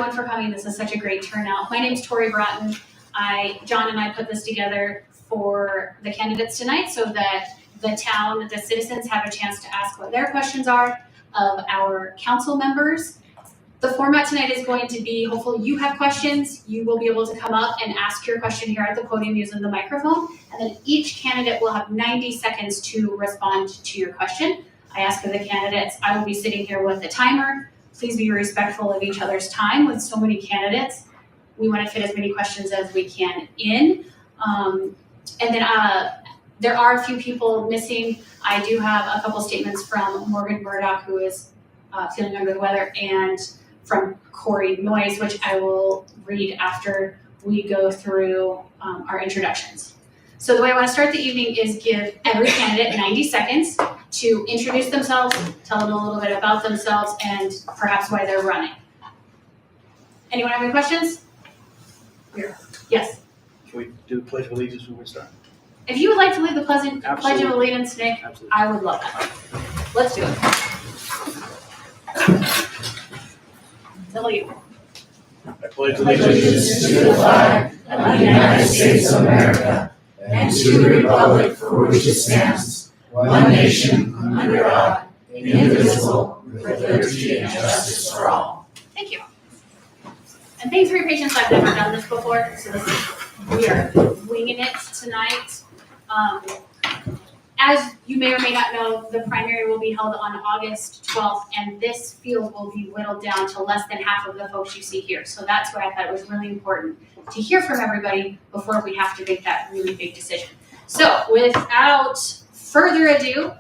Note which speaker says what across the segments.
Speaker 1: everyone for coming. This is such a great turnout. My name is Tori Broughton. John and I put this together for the candidates tonight so that the town, the citizens have a chance to ask what their questions are of our council members. The format tonight is going to be, hopefully you have questions. You will be able to come up and ask your question here at the podium using the microphone. And then each candidate will have 90 seconds to respond to your question. I ask of the candidates, I will be sitting here with a timer. Please be respectful of each other's time. With so many candidates, we want to fit as many questions as we can in. And then there are a few people missing. I do have a couple statements from Morgan Murdoch, who is feeling under the weather, and from Corey Noyes, which I will read after we go through our introductions. So the way I want to start the evening is give every candidate 90 seconds to introduce themselves, tell them a little bit about themselves, and perhaps why they're running. Anyone have any questions?
Speaker 2: Yeah.
Speaker 1: Yes.
Speaker 2: Can we do the Pledge of Allegiance when we start?
Speaker 1: If you would like to lead the Pledge of Allegiance, Nick,
Speaker 2: Absolutely.
Speaker 1: I would love that. Let's do it. Tell you.
Speaker 2: I pledge
Speaker 3: Allegiance to the flag of the United States of America and to the republic for which it stands, one nation, under God, indivisible, with liberty and justice for all.
Speaker 1: Thank you. And thanks for your patience. I've never done this before, so we are winging it tonight. As you may or may not know, the primary will be held on August 12th, and this field will be whittled down to less than half of the folks you see here. So that's why I thought it was really important to hear from everybody before we have to make that really big decision. So without further ado,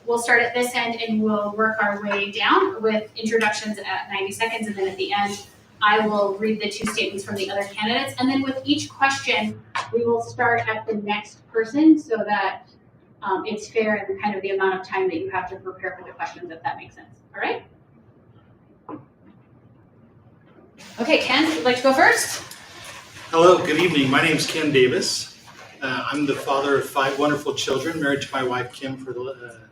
Speaker 1: we'll start at this end and we'll work our way down with introductions at 90 seconds, and then at the end, I will read the two statements from the other candidates. And then with each question, we will start at the next person so that it's fair and kind of the amount of time that you have to prepare for the questions, if that makes sense. All right? Okay, Ken, would you like to go first?
Speaker 4: Hello, good evening. My name is Ken Davis. I'm the father of 5 wonderful children, married to my wife Kim for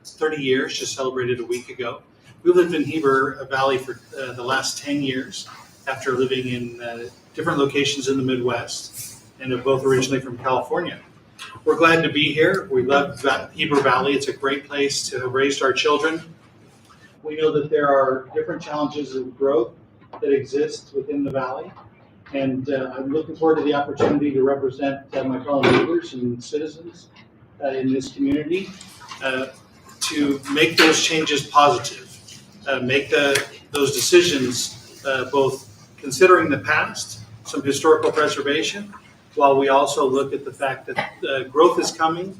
Speaker 4: 30 years, just celebrated a week ago. We lived in Heber Valley for the last 10 years after living in different locations in the Midwest, and are both originally from California. We're glad to be here. We love Heber Valley. It's a great place to have raised our children. We know that there are different challenges of growth that exist within the valley, and I'm looking forward to the opportunity to represent my fellow neighbors and citizens in this community to make those changes positive, make those decisions both considering the past, some historical preservation, while we also look at the fact that growth is coming.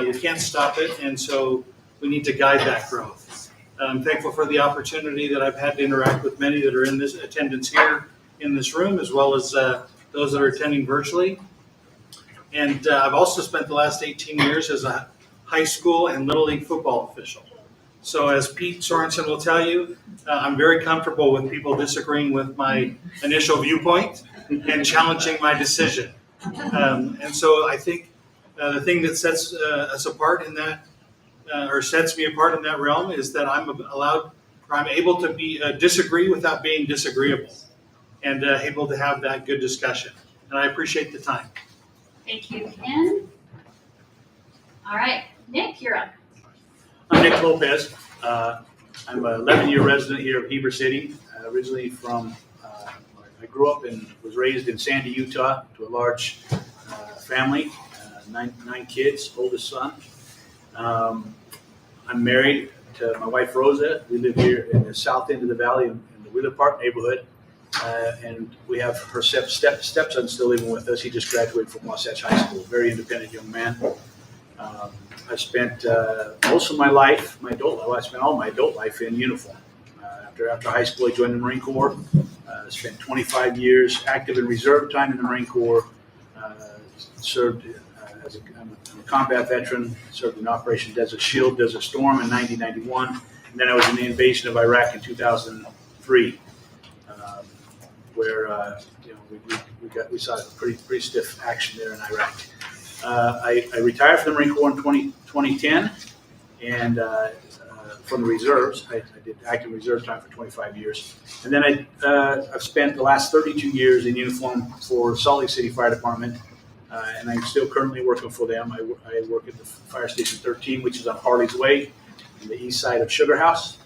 Speaker 4: We can't stop it, and so we need to guide that growth. I'm thankful for the opportunity that I've had to interact with many that are in this attendance here in this room, as well as those that are attending virtually. And I've also spent the last 18 years as a high school and Little League football official. So as Pete Sorensen will tell you, I'm very comfortable with people disagreeing with my initial viewpoint and challenging my decision. And so I think the thing that sets us apart in that, or sets me apart in that realm, is that I'm able to disagree without being disagreeable, and able to have that good discussion. And I appreciate the time.
Speaker 1: Thank you, Ken. All right, Nick, you're up.
Speaker 2: I'm Nick Lopez. I'm an 11-year resident here of Heber City, originally from, I grew up and was raised in Sandy, Utah, to a large family, nine kids, oldest son. I'm married to my wife, Rosa. We live here in the south end of the valley in the Wheeler Park neighborhood. And we have her stepson still living with us. He just graduated from Wasatch High School, very independent young man. I spent most of my life, I spent all my adult life in uniform. After high school, I joined the Marine Corps. Spent 25 years active in reserve time in the Marine Corps. Served I'm a combat veteran. Served in Operation Desert Shield, Desert Storm in 1991, and then I was in the invasion of Iraq in 2003, where we saw pretty stiff action there in Iraq. I retired from the Marine Corps in 2010, and from the reserves. I did active reserve time for 25 years. And then I've spent the last 32 years in uniform for Salt Lake City Fire Department, and I'm still currently working for them. I work at the Fire Station 13, which is on Harley's Way, on the east side of Sugar House.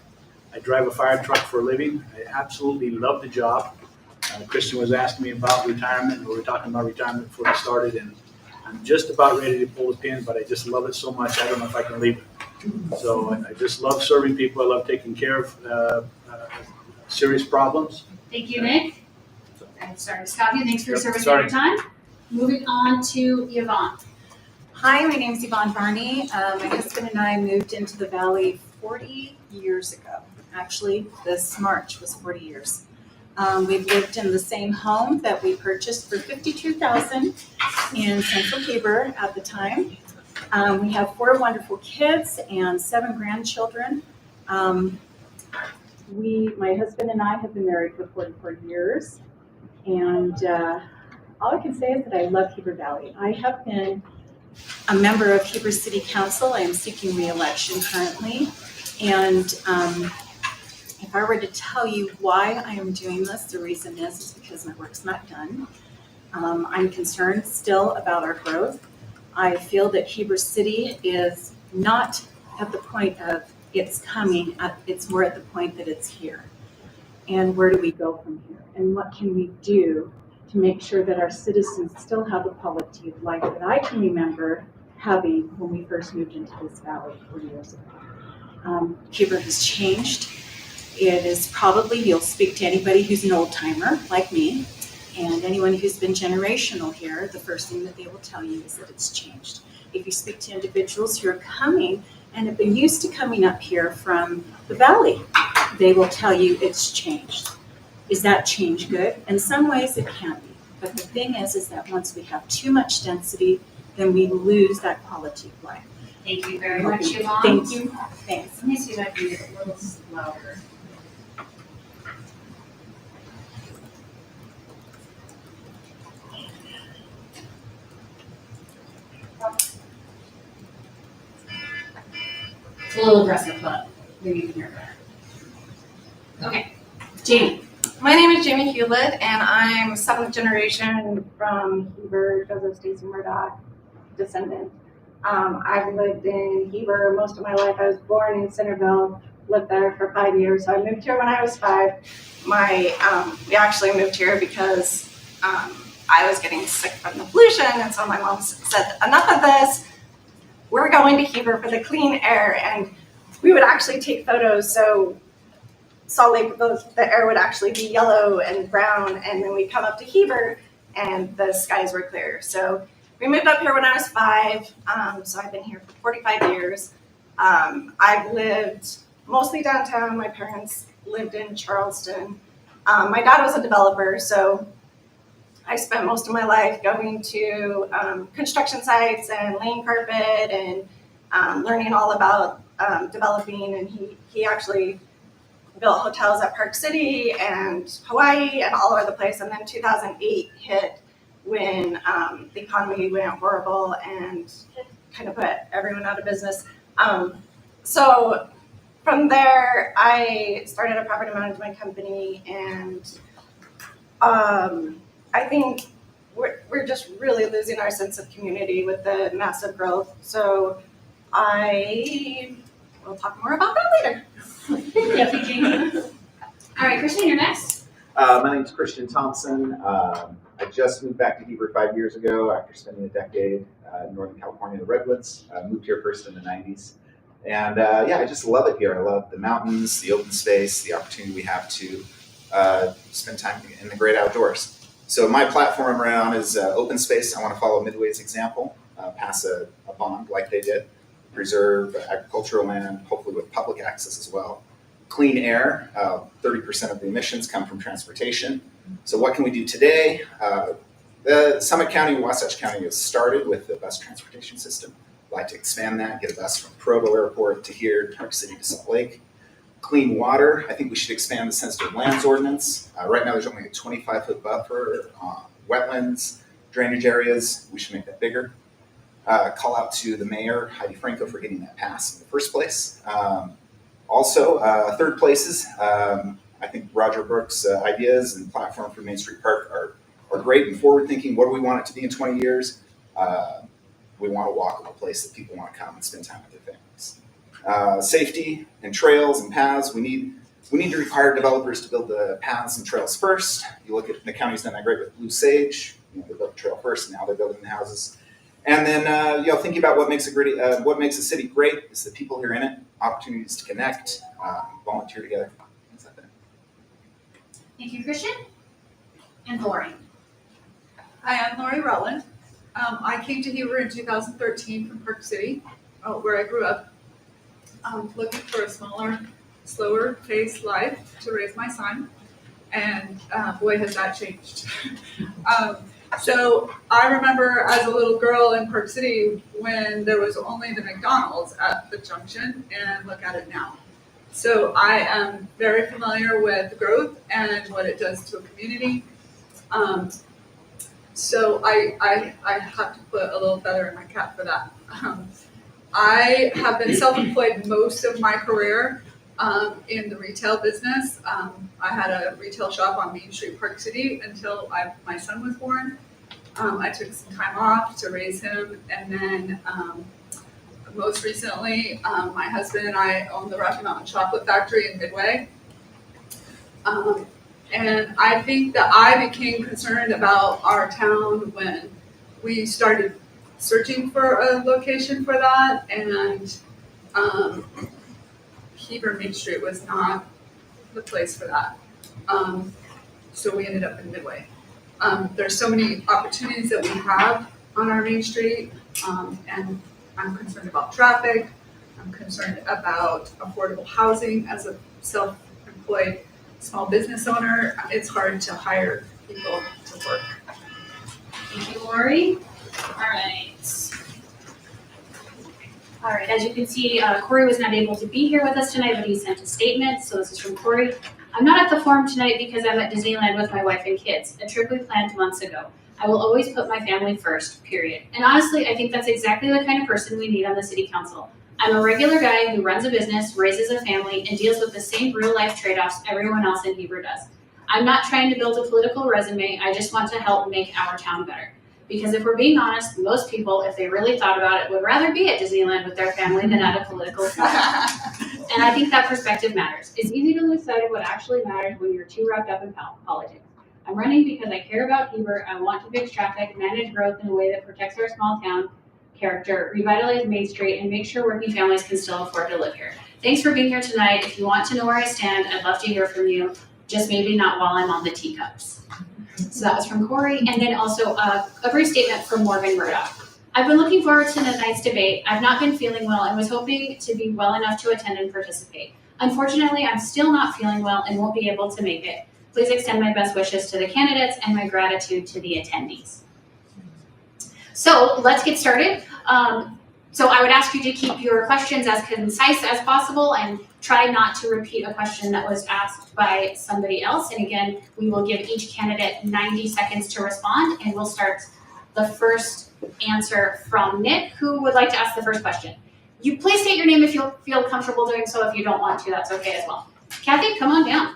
Speaker 2: I drive a fire truck for a living. I absolutely love the job. Kristen was asking me about retirement. We were talking about retirement before we started, and I'm just about ready to pull the pin, but I just love it so much, I don't know if I can leave it. So I just love serving people. I love taking care of serious problems.
Speaker 1: Thank you, Nick. I'm sorry to stop you. Thanks for your
Speaker 2: Yep,
Speaker 1: service
Speaker 2: sorry.
Speaker 1: and your time. Moving on to Yvonne.
Speaker 5: Hi, my name is Yvonne Barney. My husband and I moved into the Valley 40 years ago. Actually, this March was 40 years. We've lived in the same home that we purchased for $52,000 in Central Heber at the time. We have 4 wonderful kids and 7 grandchildren. My husband and I have been married for 44 years, and all I can say is that I love Heber Valley. I have been a member of Heber City Council. I am seeking re-election currently, and if I were to tell you why I am doing this, the reason is because my work's not done. I'm concerned still about our growth. I feel that Heber City is not at the point of it's coming, it's more at the point that it's here. And where do we go from here? And what can we do to make sure that our citizens still have the quality of life that I can remember having when we first moved into this valley 40 years ago? Heber has changed. It is probably, you'll speak to anybody who's an old timer like me, and anyone who's been generational here, the first thing that they will tell you is that it's changed. If you speak to individuals who are coming and have been used to coming up here from the valley, they will tell you it's changed. Is that change good? In some ways it can be, but the thing is that once we have too much density, then we lose that quality of life.
Speaker 1: Thank you very much, Yvonne.
Speaker 5: Thank you. Thanks.
Speaker 1: Let me see if I can get a little louder. It's a little aggressive, but maybe you can hear better. Okay, Jamie.
Speaker 6: My name is Jamie Hewlett, and I'm 7th generation from Heber, Joseph Stacy Murdoch descendant. I've lived in Heber most of my life. I was born in Centerville, lived there for 5 years. So I moved here when I was 5. We actually moved here because I was getting sick from the pollution, and so my mom said, enough of this. We're going to Heber for the clean air, and we would actually take photos. So Salt Lake, the air would actually be yellow and brown, and then we'd come up to Heber, and the skies were clear. So we moved up here when I was 5, so I've been here for 45 years. I've lived mostly downtown. My parents lived in Charleston. My dad was a developer, so I spent most of my life going to construction sites and laying carpet and learning all about developing, and he actually built hotels at Park City and Hawaii and all over the place. And then 2008 hit when the economy went horrible and kind of put everyone out of business. So from there, I started a property management company, and I think we're just really losing our sense of community with the massive growth. So I will talk more about that later.
Speaker 1: Thank you, Jamie. All right, Christian, you're next.
Speaker 7: My name's Christian Thompson. I just moved back to Heber 5 years ago after spending a decade in Northern California in the Redwoods. Moved here first in the 90s. And I just love it here. I love the mountains, the open space, the opportunity we have to spend time in the great outdoors. So my platform I'm around is open space. I want to follow Midway's example, pass a bond like they did, preserve agricultural land, hopefully with public access as well. Clean air, 30% of the emissions come from transportation. So what can we do today? The Summit County and Wasatch County has started with the bus transportation system. I'd like to expand that, get a bus from Provo Airport to here, Park City to Salt Lake. Clean water, I think we should expand the sensitive lands ordinance. Right now there's only a 25-foot buffer on wetlands, drainage areas. We should make that bigger. Call out to the mayor, Heidi Franco, for getting that passed in the first place. Also, third places, I think Roger Brooks' ideas and platform for Main Street Park are great and forward-thinking. What do we want it to be in 20 years? We want a walkable place that people want to come and spend time with their families. Safety and trails and paths, we need to require developers to build the paths and trails first. You look at the county's done that great with Blue Sage. They built the trail first, and now they're building the houses. And then, thinking about what makes a city great is the people who are in it, opportunities to connect, volunteer together, things like that.
Speaker 1: Thank you, Christian. And Lori.
Speaker 8: Hi, I'm Lori Rowland. I came to Heber in 2013 from Park City, where I grew up, looking for a smaller, slower paced life to raise my son, and boy has that changed. So I remember as a little girl in Park City when there was only the McDonald's at the junction, and look at it now. So I am very familiar with growth and what it does to a community. So I have to put a little feather in my cap for that. I have been self-employed most of my career in the retail business. I had a retail shop on Main Street, Park City, until my son was born. I took some time off to raise him, and then most recently, my husband and I own the Rocky Mountain Chocolate Factory in Midway. And I think that I became concerned about our town when we started searching for a location for that, and Heber Main Street was not the place for that. So we ended up in Midway. There's so many opportunities that we have on our Main Street, and I'm concerned about traffic. I'm concerned about affordable housing. As a self-employed small business owner, it's hard to hire people to work.
Speaker 1: Thank you, Lori. All right. All right, as you can see, Corey was not able to be here with us tonight, but he sent a statement. So this is from Corey. I'm not at the forum tonight because I'm at Disneyland with my wife and kids, a trip we planned months ago. I will always put my family first, period. And honestly, I think that's exactly the kind of person we need on the city council. I'm a regular guy who runs a business, raises a family, and deals with the same real-life trade-offs everyone else in Heber does. I'm not trying to build a political resume. I just want to help make our town better. Because if we're being honest, most people, if they really thought about it, would rather be at Disneyland with their family than at a political forum. And I think that perspective matters. It's easy to lose sight of what actually matters when you're too wrapped up in politics. I'm running because I care about Heber. I want to fix traffic, manage growth in a way that protects our small town character, revitalize Main Street, and make sure working families can still afford to live here. Thanks for being here tonight. If you want to know where I stand, I'd love to hear from you. Just maybe not while I'm on the teacups. So that was from Corey. And then also a brief statement from Morgan Murdoch. I've been looking forward to tonight's debate. I've not been feeling well and was hoping to be well enough to attend and participate. Unfortunately, I'm still not feeling well and won't be able to make it. Please extend my best wishes to the candidates and my gratitude to the attendees. So let's get started. So I would ask you to keep your questions as concise as possible and try not to repeat a question that was asked by somebody else. And again, we will give each candidate 90 seconds to respond, and we'll start the first answer from Nick, who would like to ask the first question. You please state your name if you feel comfortable doing so. If you don't want to, that's okay as well. Kathy, come on down.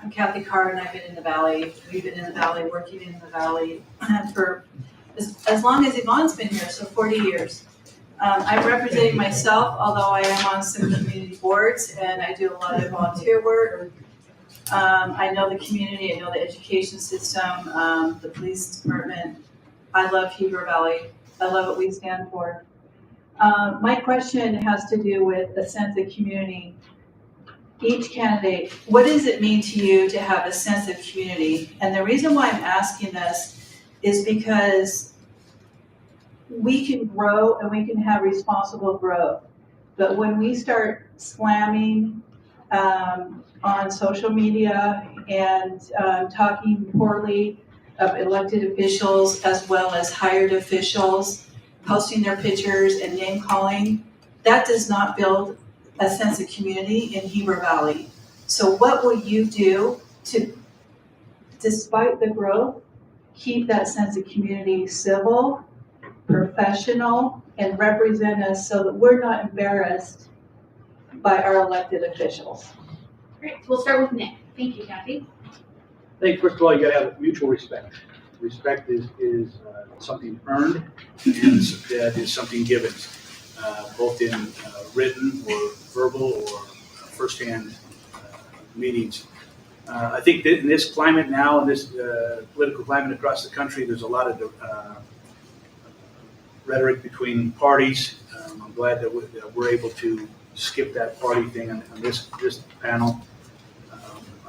Speaker 9: I'm Kathy Carr, and I've been in the Valley. We've been in the Valley, working in the Valley for as long as Yvonne's been here, so 40 years. I'm representing myself, although I am on some community boards, and I do a lot of volunteer work. I know the community, I know the education system, the police department. I love Heber Valley. I love what we stand for. My question has to do with a sense of community. Each candidate, what does it mean to you to have a sense of community? And the reason why I'm asking this is because we can grow and we can have responsible growth. But when we start slamming on social media and talking poorly of elected officials as well as hired officials, posting their pictures and name calling, that does not build a sense of community in Heber Valley. So what will you do to, despite the growth, keep that sense of community civil professional, and represent us so that we're not embarrassed by our elected officials.
Speaker 1: Great, we'll start with Nick. Thank you, Kathy.
Speaker 2: I think first of all, you gotta have mutual respect. Respect is something earned and that is something given, both in written or verbal or firsthand meetings. I think that in this climate now, in this political climate across the country, there's a lot of rhetoric between parties. I'm glad that we're able to skip that party thing on this panel.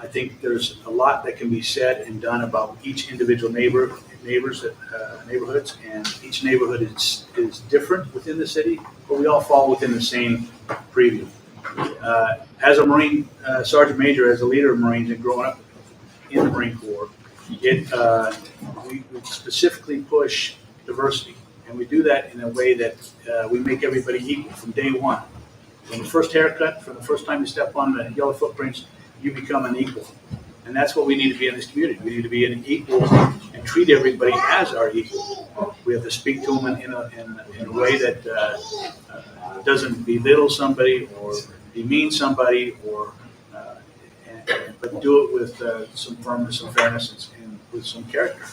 Speaker 2: I think there's a lot that can be said and done about each individual neighborhoods, and each neighborhood is different within the city, but we all fall within the same preview. As a Marine Sergeant Major, as a leader of Marines and growing up in the Marine Corps, we specifically push diversity, and we do that in a way that we make everybody equal from day one. From the first haircut, from the first time you step on the yellow footprints, you become an equal. And that's what we need to be in this community. We need to be an equal and treat everybody as our equal. We have to speak to them in a way that doesn't belittle somebody or demean somebody, but do it with some firmness and fairness and with some character.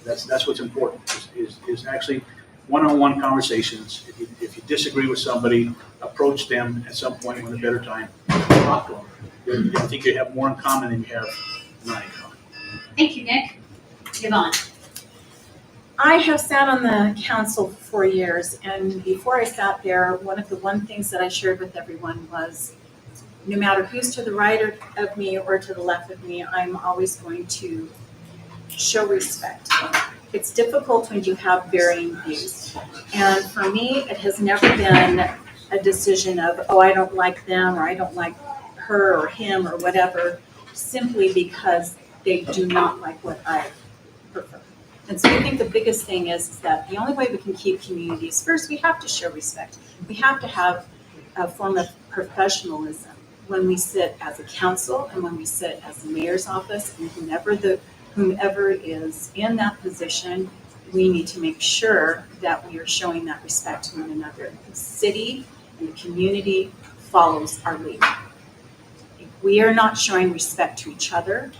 Speaker 2: That's what's important. Is actually one-on-one conversations. If you disagree with somebody, approach them at some point when a better time. Talk to them. I think you have more in common than you have not in common.
Speaker 1: Thank you, Nick. Yvonne.
Speaker 5: I have sat on the council for 4 years, and before I sat there, one of the things that I shared with everyone was, no matter who's to the right of me or to the left of me, I'm always going to show respect. It's difficult when you have varying views. And for me, it has never been a decision of, oh, I don't like them, or I don't like her or him or whatever, simply because they do not like what I prefer. And so I think the biggest thing is that the only way we can keep communities, first, we have to show respect. We have to have a form of professionalism when we sit as a council and when we sit as the mayor's office, and whomever is in that position, we need to make sure that we are showing that respect to one another. The city and the community follows our lead. If we are not showing respect to each other,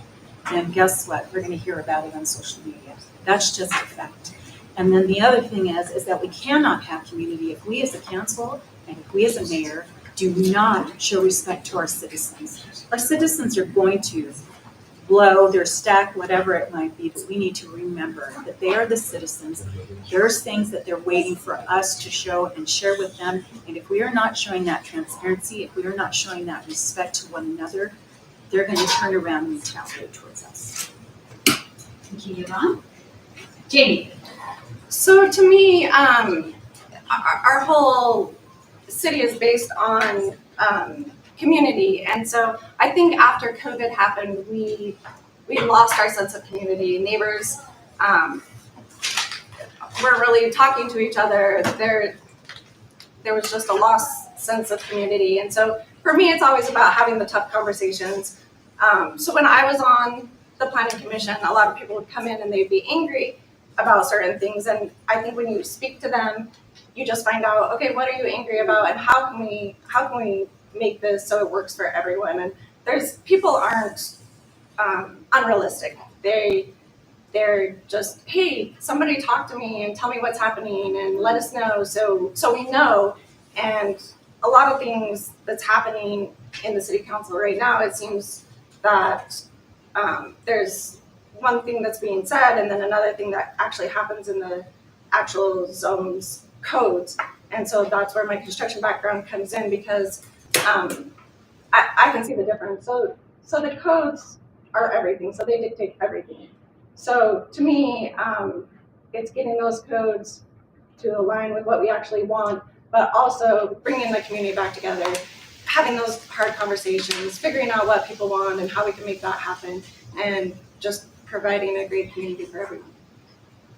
Speaker 5: then guess what? We're going to hear about it on social media. That's just a fact. And then the other thing is that we cannot have community if we as a council and if we as a mayor do not show respect to our citizens. Our citizens are going to blow their stack, whatever it might be, but we need to remember that they are the citizens. There's things that they're waiting for us to show and share with them. And if we are not showing that transparency, if we are not showing that respect to one another, they're going to turn around and retaliate towards us.
Speaker 1: Thank you, Yvonne. Jamie.
Speaker 6: So to me, our whole city is based on community, and so I think after COVID happened, we lost our sense of community. Neighbors were really talking to each other. There was just a lost sense of community, and so for me, it's always about having the tough conversations. So when I was on the planning commission, a lot of people would come in and they'd be angry about certain things, and I think when you speak to them, you just find out, okay, what are you angry about, and how can we make this so it works for everyone? And people aren't unrealistic. They're just, hey, somebody talk to me and tell me what's happening and let us know so we know. And a lot of things that's happening in the city council right now, it seems that there's one thing that's being said and then another thing that actually happens in the actual zones codes. And so that's where my construction background comes in, because I can see the difference. So the codes are everything, so they dictate everything. So to me, it's getting those codes to align with what we actually want, but also bringing the community back together, having those hard conversations, figuring out what people want and how we can make that happen, and just providing a great community for everyone.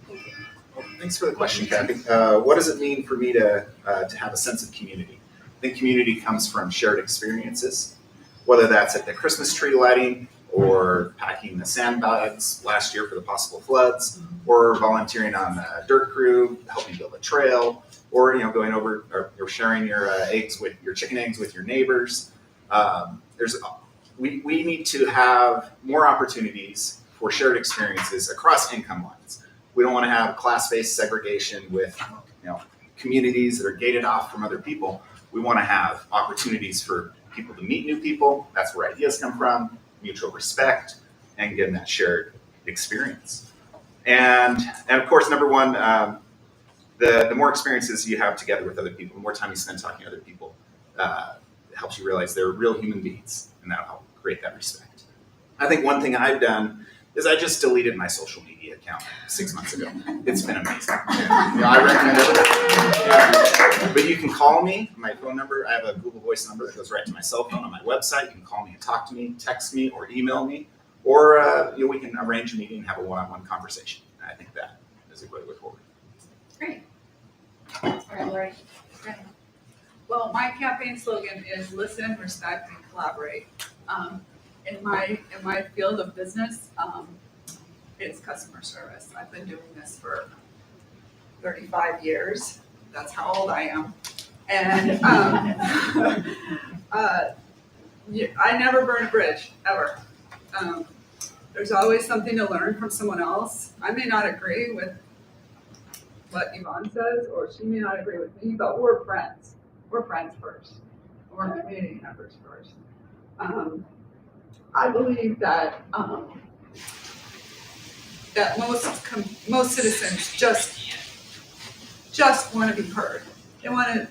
Speaker 6: Thank you.
Speaker 7: Well, thanks for the question, Kathy. What does it mean for me to have a sense of community? I think community comes from shared experiences, whether that's at the Christmas tree lighting or packing the sandbags last year for the possible floods, or volunteering on a dirt crew, helping build a trail, or going over or sharing your chicken eggs with your neighbors. We need to have more opportunities for shared experiences across income lines. We don't want to have class-based segregation with communities that are gated off from other people. We want to have opportunities for people to meet new people. That's where ideas come from, mutual respect, and getting that shared experience. And of course, number one, the more experiences you have together with other people, the more time you spend talking to other people, helps you realize they're real human beings, and that'll help create that respect. I think one thing I've done is I just deleted my social media account 6 months ago. It's been amazing. I recommend everybody. Yeah. But you can call me, my phone number. I have a Google Voice number that goes right to my cell phone on my website. You can call me and talk to me, text me, or email me, or we can arrange a meeting and have a one-on-one conversation. And I think that is a great way forward.
Speaker 1: Great. All right, Lori.
Speaker 8: Well, my campaign slogan is listen, respect, and collaborate. In my field of business, it's customer service. I've been doing this for 35 years. That's how old I am. And I never burn a bridge, ever. There's always something to learn from someone else. I may not agree with what Yvonne says, or she may not agree with me, but we're friends. We're friends first. We're community members first. I believe that that most citizens just want to be heard. They want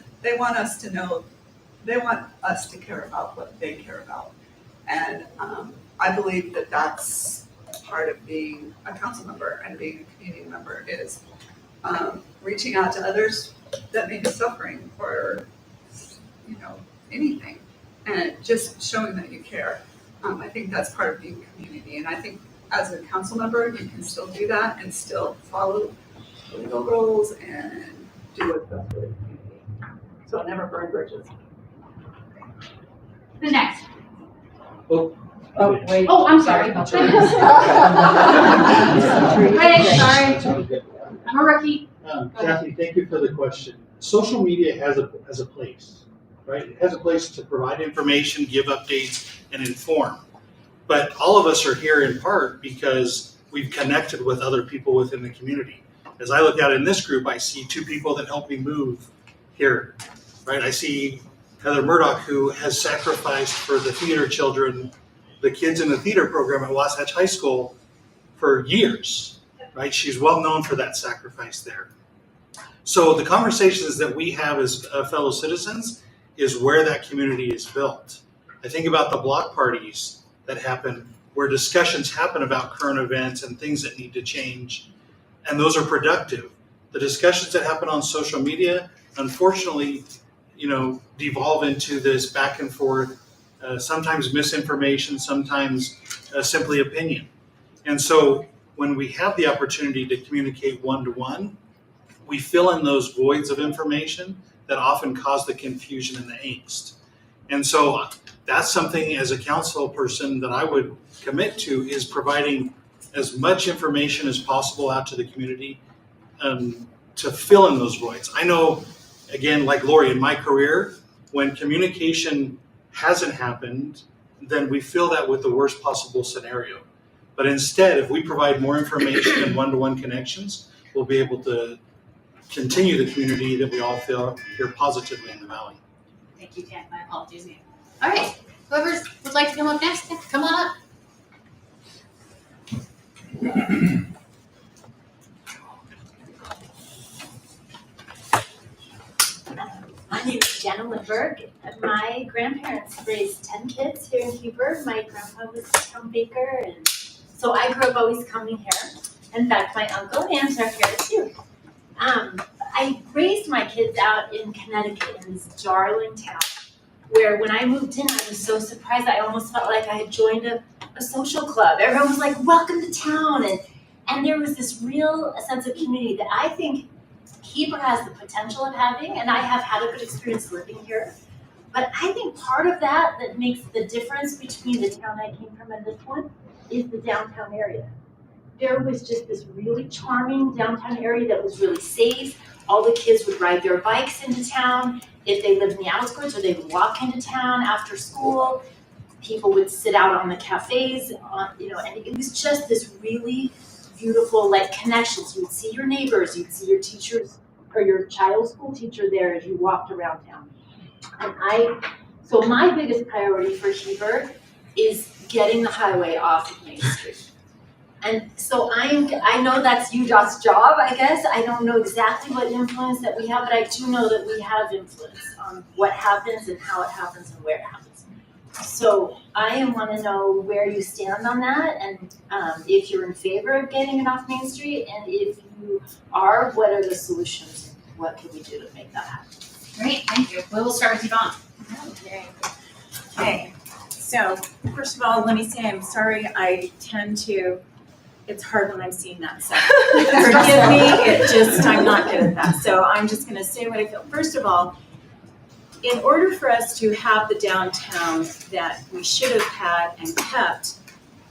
Speaker 8: us to know. They want us to care about what they care about, and I believe that that's part of being a council member and being a community member is reaching out to others that may be suffering or anything, and just showing that you care. I think that's part of being community, and I think as a council member, you can still do that and still follow the legal rules and do what's best for the community. So never burn bridges.
Speaker 1: Who's next?
Speaker 3: Oh,
Speaker 5: wait.
Speaker 1: Oh, I'm sorry. Hey, sorry. I'm a rookie.
Speaker 4: Kathy, thank you for the question. Social media has a place, right? It has a place to provide information, give updates, and inform. But all of us are here in part because we've connected with other people within the community. As I look out in this group, I see two people that helped me move here, right? I see Heather Murdoch, who has sacrificed for the theater children, the kids in the theater program at Wasatch High School for years, right? She's well known for that sacrifice there. So the conversations that we have as fellow citizens is where that community is built. I think about the block parties that happen where discussions happen about current events and things that need to change, and those are productive. The discussions that happen on social media, unfortunately, devolve into this back and forth, sometimes misinformation, sometimes simply opinion. And so when we have the opportunity to communicate one-to-one, we fill in those voids of information that often cause the confusion and the angst. And so that's something as a council person that I would commit to is providing as much information as possible out to the community to fill in those voids. I know, again, like Lori, in my career, when communication hasn't happened, then we fill that with the worst possible scenario. But instead, if we provide more information and one-to-one connections, we'll be able to continue the community that we all feel here positively in the Valley.
Speaker 1: Thank you, Ken. My apologies. All right. Whoever would like to come up next, come on up.
Speaker 10: My name is Jenna Lindberg. My grandparents raised 10 kids here in Heber. My grandpa was a town baker, and so I grew up always coming here. In fact, my uncle and aunt are here too. I raised my kids out in Connecticut in this darling town where when I moved in, I was so surprised. I almost felt like I had joined a social club. Everyone was like, welcome to town. And there was this real sense of community that I think Heber has the potential of having, and I have had a good experience living here. But I think part of that makes the difference between the town I came from and this one is the downtown area. There was just this really charming downtown area that was really safe. All the kids would ride their bikes into town. If they lived in the outskirts, or they would walk into town after school. People would sit out on the cafes, and it was just this really beautiful, like, connections. You would see your neighbors, you'd see your teachers or your child's school teacher there as you walked around town. And so my biggest priority for Heber is getting the highway off of Main Street. And so I know that's UDOT's job, I guess. I don't know exactly what influence that we have, but I do know that we have influence on what happens and how it happens and where it happens. So I want to know where you stand on that, and if you're in favor of getting it off Main Street, and if you are, what are the solutions? What can we do to make that happen?
Speaker 1: Great, thank you. We'll start with Yvonne.
Speaker 5: Okay, so first of all, let me say I'm sorry. It's hard when I'm seeing that stuff. Forgive me, I'm not good at that. So I'm just gonna say what I feel. First of all, in order for us to have the downtown that we should have had and kept,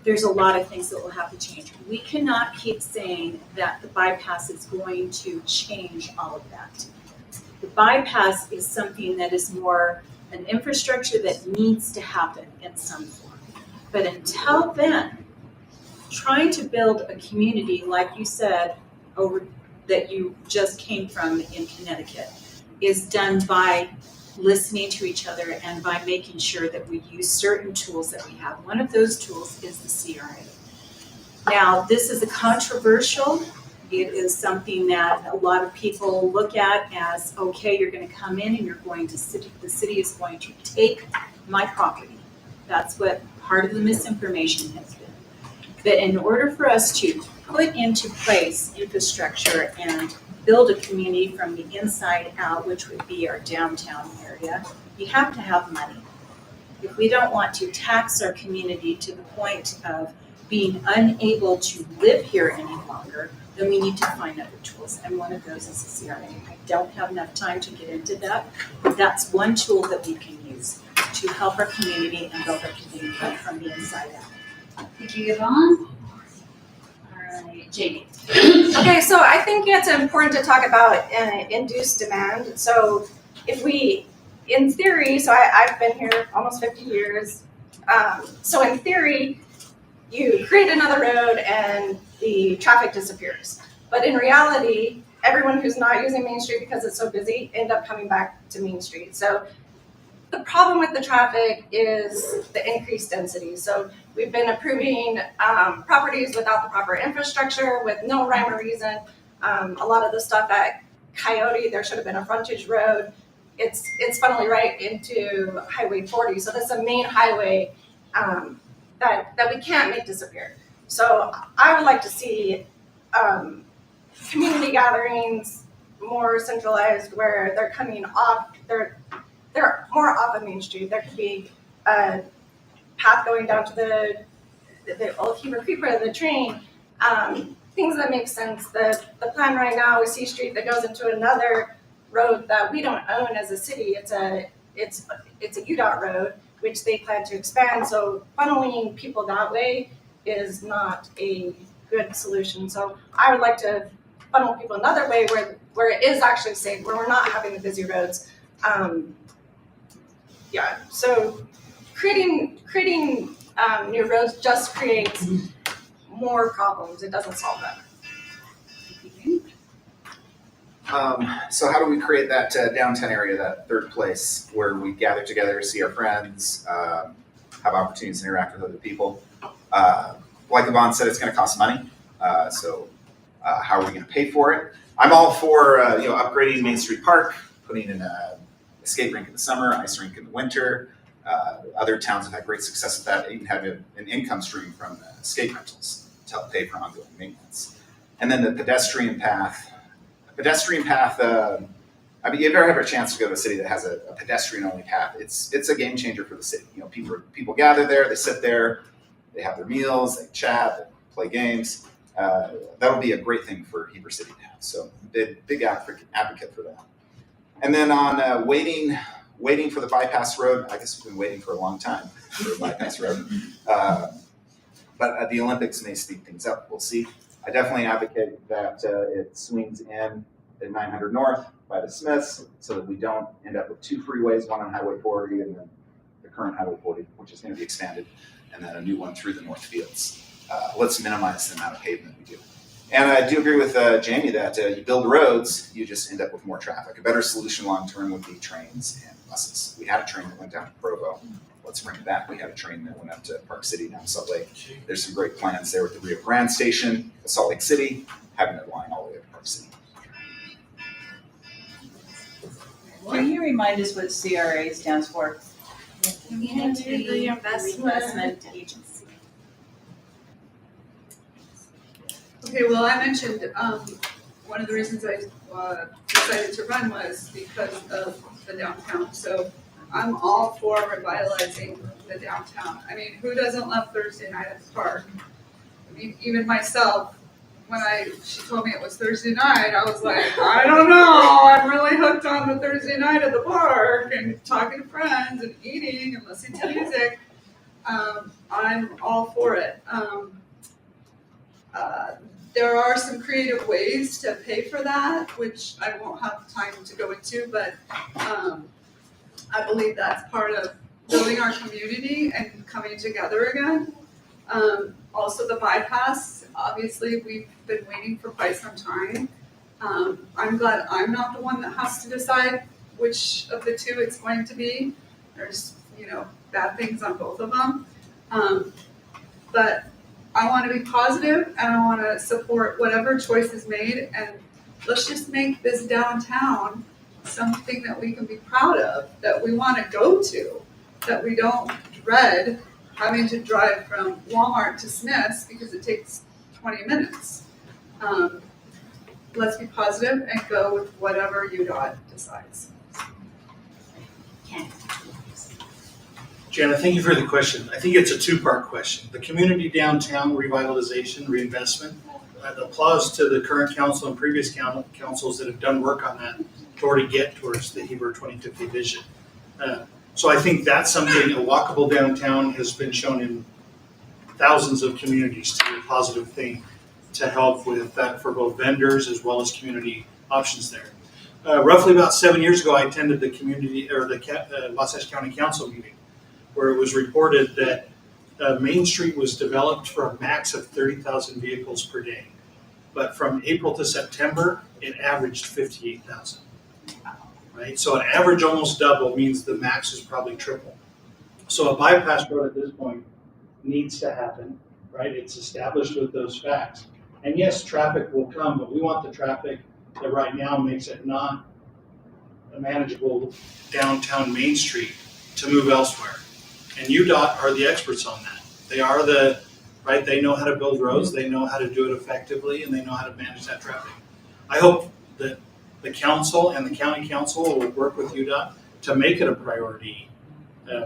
Speaker 5: there's a lot of things that will have to change. We cannot keep saying that the bypass is going to change all of that. The bypass is something that is more an infrastructure that needs to happen in some form. But until then, trying to build a community, like you said, that you just came from in Connecticut, is done by listening to each other and by making sure that we use certain tools that we have. One of those tools is the CRA. Now, this is a controversial. It is something that a lot of people look at as, okay, you're going to come in and the city is going to take my property. That's what part of the misinformation has been. That in order for us to put into place infrastructure and build a community from the inside out, which would be our downtown area, you have to have money. If we don't want to tax our community to the point of being unable to live here any longer, then we need to find other tools, and one of those is the CRA. I don't have enough time to get into that, but that's one tool that we can use to help our community and build our community from the inside out.
Speaker 1: Thank you, Yvonne. All right, Jamie.
Speaker 6: Okay, so I think it's important to talk about induced demand. So if we, in theory, so I've been here almost 50 years. So in theory, you create another road and the traffic disappears. But in reality, everyone who's not using Main Street because it's so busy end up coming back to Main Street. So the problem with the traffic is the increased density. So we've been approving properties without the proper infrastructure, with no rhyme or reason. A lot of the stuff at Coyote, there should have been a frontage road. It's funneled right into Highway 40. So that's a main highway that we can't make disappear. So I would like to see community gatherings more centralized, where they're coming off, they're more off of Main Street. There could be a path going down to the old Heber Creek Road, the train, things that make sense. The plan right now is C Street that goes into another road that we don't own as a city. It's a UDOT road, which they plan to expand. So funneling people that way is not a good solution. So I would like to funnel people another way where it is actually safe, where we're not having the busy roads. So creating new roads just creates more problems. It doesn't solve them.
Speaker 7: So how do we create that downtown area, that third place where we gather together, see our friends, have opportunities to interact with other people? Like Yvonne said, it's going to cost money. So how are we going to pay for it? I'm all for upgrading Main Street Park, putting in a skate rink in the summer, ice rink in the winter. Other towns have had great success with that. Even have an income stream from skate rentals to help pay for ongoing maintenance. And then the pedestrian path. I mean, if you ever have a chance to go to a city that has a pedestrian-only path, it's a game changer for the city. People gather there, they sit there, they have their meals, they chat, they play games. That'll be a great thing for Heber City to have. So big advocate for that. And then on waiting waiting for the bypass road. I guess we've been waiting for a long time for a bypass road. But the Olympics may speed things up. We'll see. I definitely advocate that it swings in at 900 North by the Smiths so that we don't end up with two freeways, one on Highway 40 and then the current Highway 40, which is going to be expanded, and then a new one through the North Fields. Let's minimize the amount of pavement we do. And I do agree with Jamie that you build roads, you just end up with more traffic. A better solution long-term would be trains and buses. We had a train that went down to Provo. Let's bring it back. We had a train that went up to Park City, down to Salt Lake. There's some great plans there with the Rio Grande Station, Salt Lake City, having it line all the way up to Park City.
Speaker 9: Can you remind us what CRA stands for?
Speaker 6: Community Reinvestment
Speaker 10: Agency.
Speaker 8: Okay, well, I mentioned, one of the reasons I decided to run was because of the downtown. So I'm all for revitalizing the downtown. I mean, who doesn't love Thursday night at the park? I mean, even myself, when she told me it was Thursday night, I was like, I don't know, I'm really hooked on the Thursday night at the park and talking to friends and eating and listening to music. I'm all for it. There are some creative ways to pay for that, which I won't have time to go into, but I believe that's part of building our community and coming together again. Also the bypass, obviously we've been waiting for quite some time. I'm glad I'm not the one that has to decide which of the two it's going to be. There's, bad things on both of them. But I want to be positive and I want to support whatever choice is made, and let's just make this downtown something that we can be proud of, that we want to go to, that we don't dread having to drive from Walmart to Smith's because it takes 20 minutes. Let's be positive and go with whatever UDOT decides.
Speaker 4: Jana, thank you for the question. I think it's a two-part question. The community downtown revitalization, reinvestment. Applause to the current council and previous councils that have done work on that to already get towards the Heber 2050 vision. So I think that's something, a walkable downtown has been shown in thousands of communities to be a positive thing to help with that for both vendors as well as community options there. Roughly about 7 years ago, I attended the Wasatch County Council meeting, where it was reported that Main Street was developed for a max of 30,000 vehicles per day. But from April to September, it averaged 58,000. Right? So an average almost double means the max is probably triple. So a bypass road at this point needs to happen, right? It's established with those facts. And yes, traffic will come, but we want the traffic that right now makes it not a manageable downtown Main Street to move elsewhere. And UDOT are the experts on that. They are right? They know how to build roads, they know how to do it effectively, and they know how to manage that traffic. I hope that the council and the county council will work with UDOT to make it a priority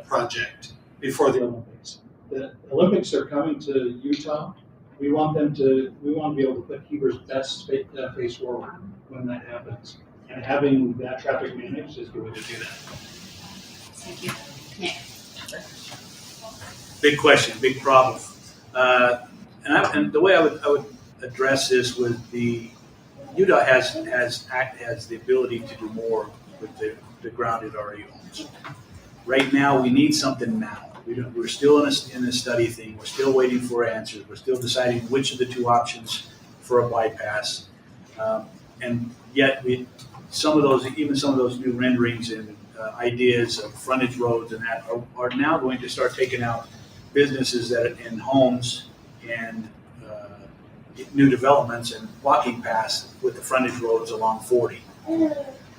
Speaker 4: project before the Olympics. The Olympics are coming to Utah. We want to be able to put Heber's best face forward when that happens. And having that traffic managed is the way to do that.
Speaker 1: Thank you. Nick.
Speaker 2: Big question, big problem. And the way I would address this with the UDOT has the ability to do more with the ground it already owns. Right now, we need something now. We're still in a study thing. We're still waiting for answers. We're still deciding which of the two options for a bypass. And yet, some of those new renderings and ideas of frontage roads and that are now going to start taking out businesses that in homes and new developments and walking paths with the frontage roads along 40.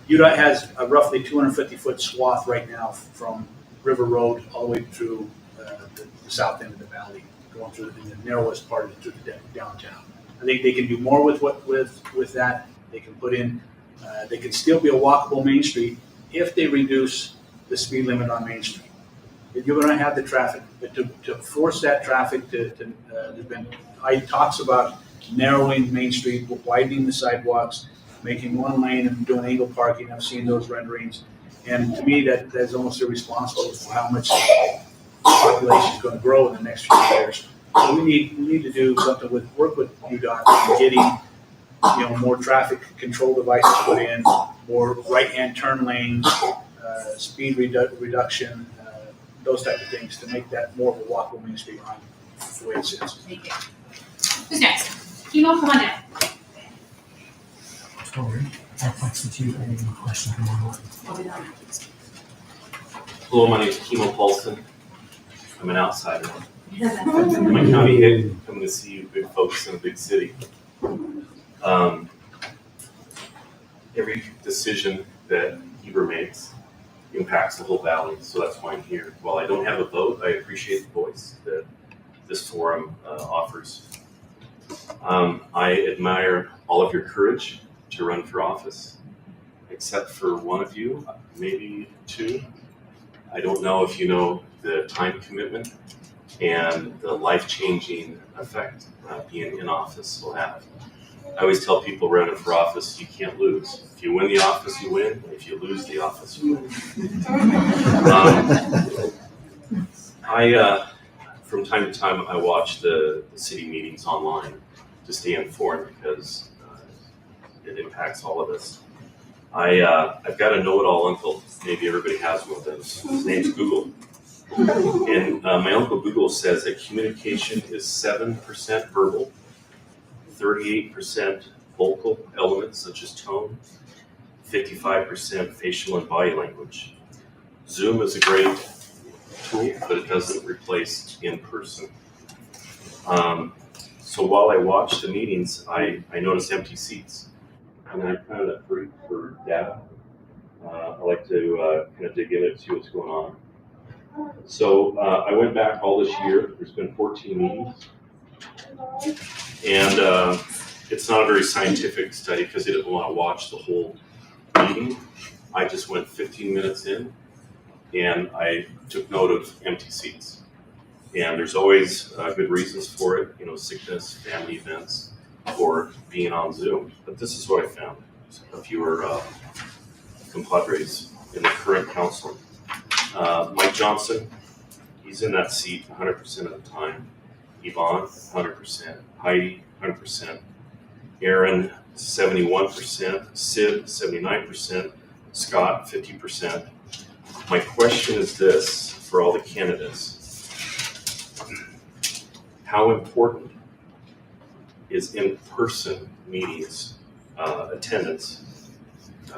Speaker 2: UDOT has a roughly 250-foot swath right now from River Road all the way through the south end of the valley, going through the narrowest part of the downtown. I think they can do more with that. They can put in, they can still be a walkable Main Street if they reduce the speed limit on Main Street. You're going to have the traffic, but to force that traffic there's been talks about narrowing Main Street, widening the sidewalks, making one lane and doing angle parking. I've seen those renderings. And to me, that's almost irresponsible for how much the population is going to grow in the next few years. So we need to do something work with UDOT in getting more traffic control devices put in, more right-hand turn lanes, speed reduction, those type of things to make that more of a walkable Main Street line the way it sits.
Speaker 1: Thank you. Who's next? Kimo, come on down.
Speaker 3: Tori, I'll substitute any questions you want.
Speaker 11: Hello, my name is Kimo Paulson. I'm an outsider. I'm a county head coming to see you big folks in a big city. Every decision that Heber makes impacts the whole valley, so that's why I'm here. While I don't have a vote, I appreciate the voice that this forum offers. I admire all of your courage to run for office, except for one of you, maybe two. I don't know if you know the time commitment and the life-changing effect being in office will have. I always tell people running for office, you can't lose. If you win the office, you win. If you lose the office, you win. From time to time, I watch the city meetings online to stay informed because it impacts all of us. I've got a know-it-all uncle. Maybe everybody has one of those. His name's Google. And my uncle Google says that communication is 7% verbal, 38% vocal elements such as tone, 55% facial and body language. Zoom is a great tool, but it doesn't replace in-person. So while I watch the meetings, I notice empty seats. And I'm kind of a freak for data. I like to kind of dig in it, see what's going on. So I went back all this year. There's been 14 meetings. And it's not a very scientific study because they didn't want to watch the whole meeting. I just went 15 minutes in and I took note of empty seats. And there's always good reasons for it, sickness, family events, or being on Zoom. But this is what I found. A fewer compadres in the current council. Mike Johnson, he's in that seat 100% of the time. Yvonne, 100%. Heidi, 100%. Aaron, 71%. Sid, 79%. Scott, 50%. My question is this for all the candidates. How important is in-person meetings attendance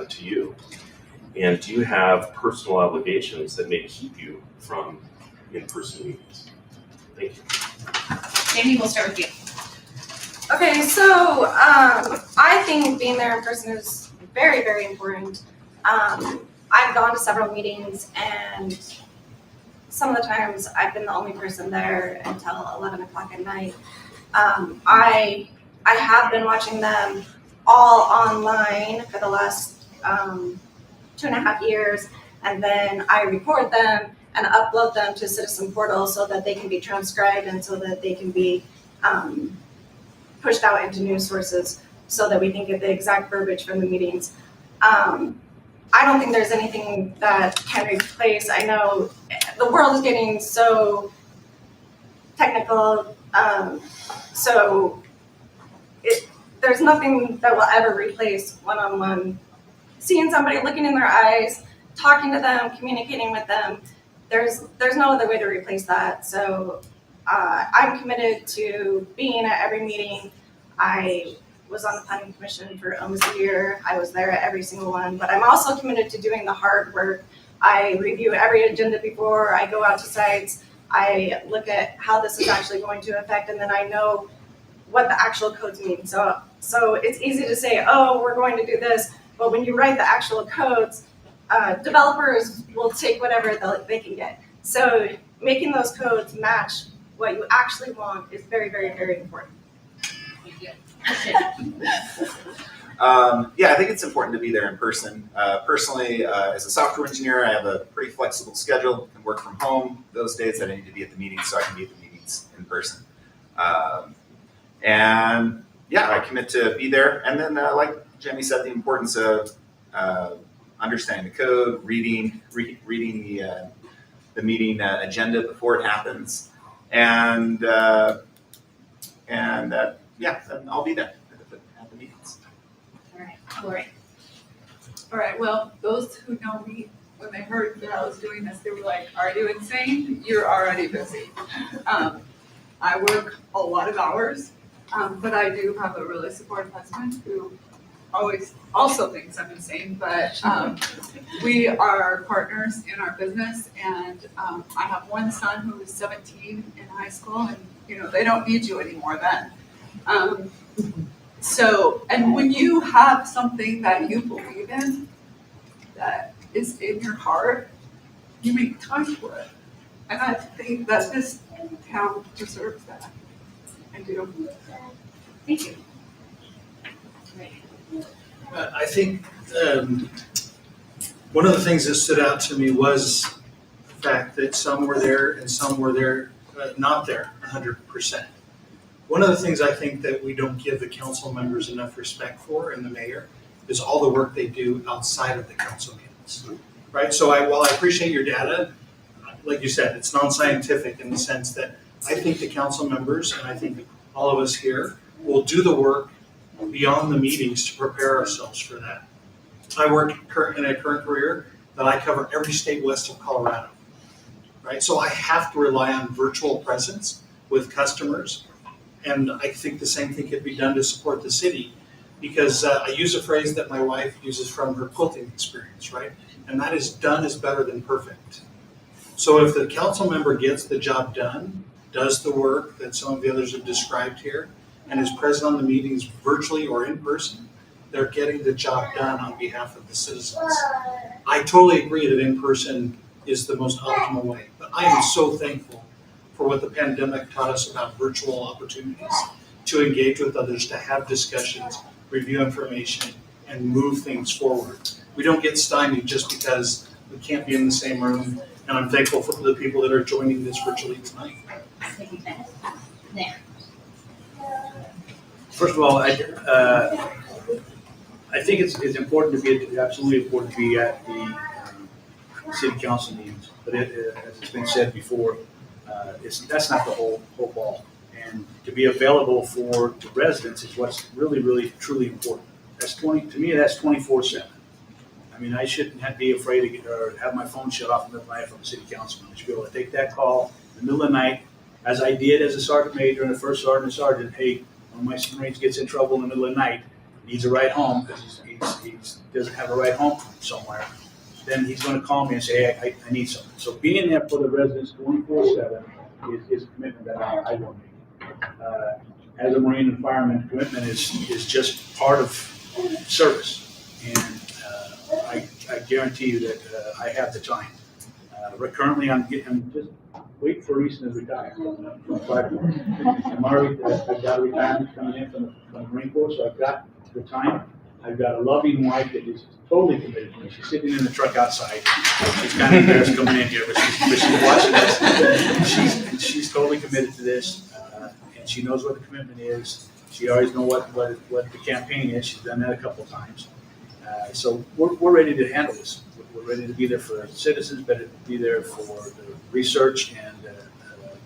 Speaker 11: to you? And do you have personal obligations that may keep you from in-person meetings? Thank you.
Speaker 1: Jamie, we'll start with you.
Speaker 6: Okay, so I think being there in person is very, very important. I've gone to several meetings and some of the times I've been the only person there until 11 o'clock at night. I have been watching them all online for the last 2.5 years, and then I record them and upload them to Citizen Portal so that they can be transcribed and so that they can be pushed out into news sources so that we can get the exact verbiage from the meetings. I don't think there's anything that can replace. I know the world is getting so technical, so there's nothing that will ever replace one-on-one. Seeing somebody, looking in their eyes, talking to them, communicating with them, there's no other way to replace that. So I'm committed to being at every meeting. I was on the planning commission for almost a year. I was there at every single one, but I'm also committed to doing the hard work. I review every agenda before I go out to sites. I look at how this is actually going to affect, and then I know what the actual codes mean. So it's easy to say, oh, we're going to do this, but when you write the actual codes, developers will take whatever they can get. So making those codes match what you actually want is very, very, very important.
Speaker 1: Thank you.
Speaker 7: I think it's important to be there in person. Personally, as a software engineer, I have a pretty flexible schedule. I can work from home those days that I need to be at the meetings, so I can be at the meetings in person. I commit to be there. And then, like Jamie said, the importance of understanding the code, reading the meeting agenda before it happens, and yeah, I'll be there at the meetings.
Speaker 1: All right, Lori.
Speaker 8: All right, well, those who know me, when they heard that I was doing this, they were like, are you insane? You're already busy. I work a lot of hours, but I do have a really supportive husband who always also thinks I'm insane, but we are partners in our business, and I have one son who is 17 in high school, and they don't need you anymore then. And when you have something that you believe in, that is in your heart, you make time for it. And I think that this town deserves that. I do.
Speaker 1: Thank you.
Speaker 4: I think one of the things that stood out to me was the fact that some were there and some were there, not there 100%. One of the things I think that we don't give the council members enough respect for, and the mayor, is all the work they do outside of the council meetings, right? So while I appreciate your data, like you said, it's non-scientific in the sense that I think the council members, and I think all of us here, will do the work beyond the meetings to prepare ourselves for that. I work in a current career that I cover every state west of Colorado, right? So I have to rely on virtual presence with customers, and I think the same thing could be done to support the city, because I use a phrase that my wife uses from her quilting experience, right? And that is, done is better than perfect. So if the council member gets the job done, does the work that some of the others have described here, and is present on the meetings virtually or in person, they're getting the job done on behalf of the citizens. I totally agree that in person is the most optimal way, but I am so thankful for what the pandemic taught us about virtual opportunities to engage with others, to have discussions, review information, and move things forward. We don't get stymied just because we can't be in the same room, and I'm thankful for the people that are joining this virtually tonight.
Speaker 1: Thank you, Ken. There.
Speaker 2: First of all, I think it's important to be, absolutely important to be at the city council meetings. But as it's been said before, that's not the whole ball. And to be available for the residents is what's really, really, truly important. To me, that's 24/7. I mean, I shouldn't be afraid to have my phone shut off in the middle of the night from a city councilman. I should be able to take that call in the middle of the night, as I did as a sergeant major and a first sergeant. Hey, when my Marines gets in trouble in the middle of the night, needs a ride home because he doesn't have a ride home from somewhere, then he's going to call me and say, hey, I need something. So being there for the residents 24/7 is a commitment that I will make. As a Marine and fireman, commitment is just part of service, and I guarantee you that I have the time. Currently, I'm just waiting for Reason to retire from fireman. I've got a retirement coming in from the Marine Corps, so I've got the time. I've got a loving wife that is totally committed to me. She's sitting in the truck outside. She's kind of embarrassed coming in here, but she's watching this. She's totally committed to this, and she knows what the commitment is. She always knows what the campaign is. She's done that a couple of times. So we're ready to handle this. We're ready to be there for the citizens, but to be there for the research and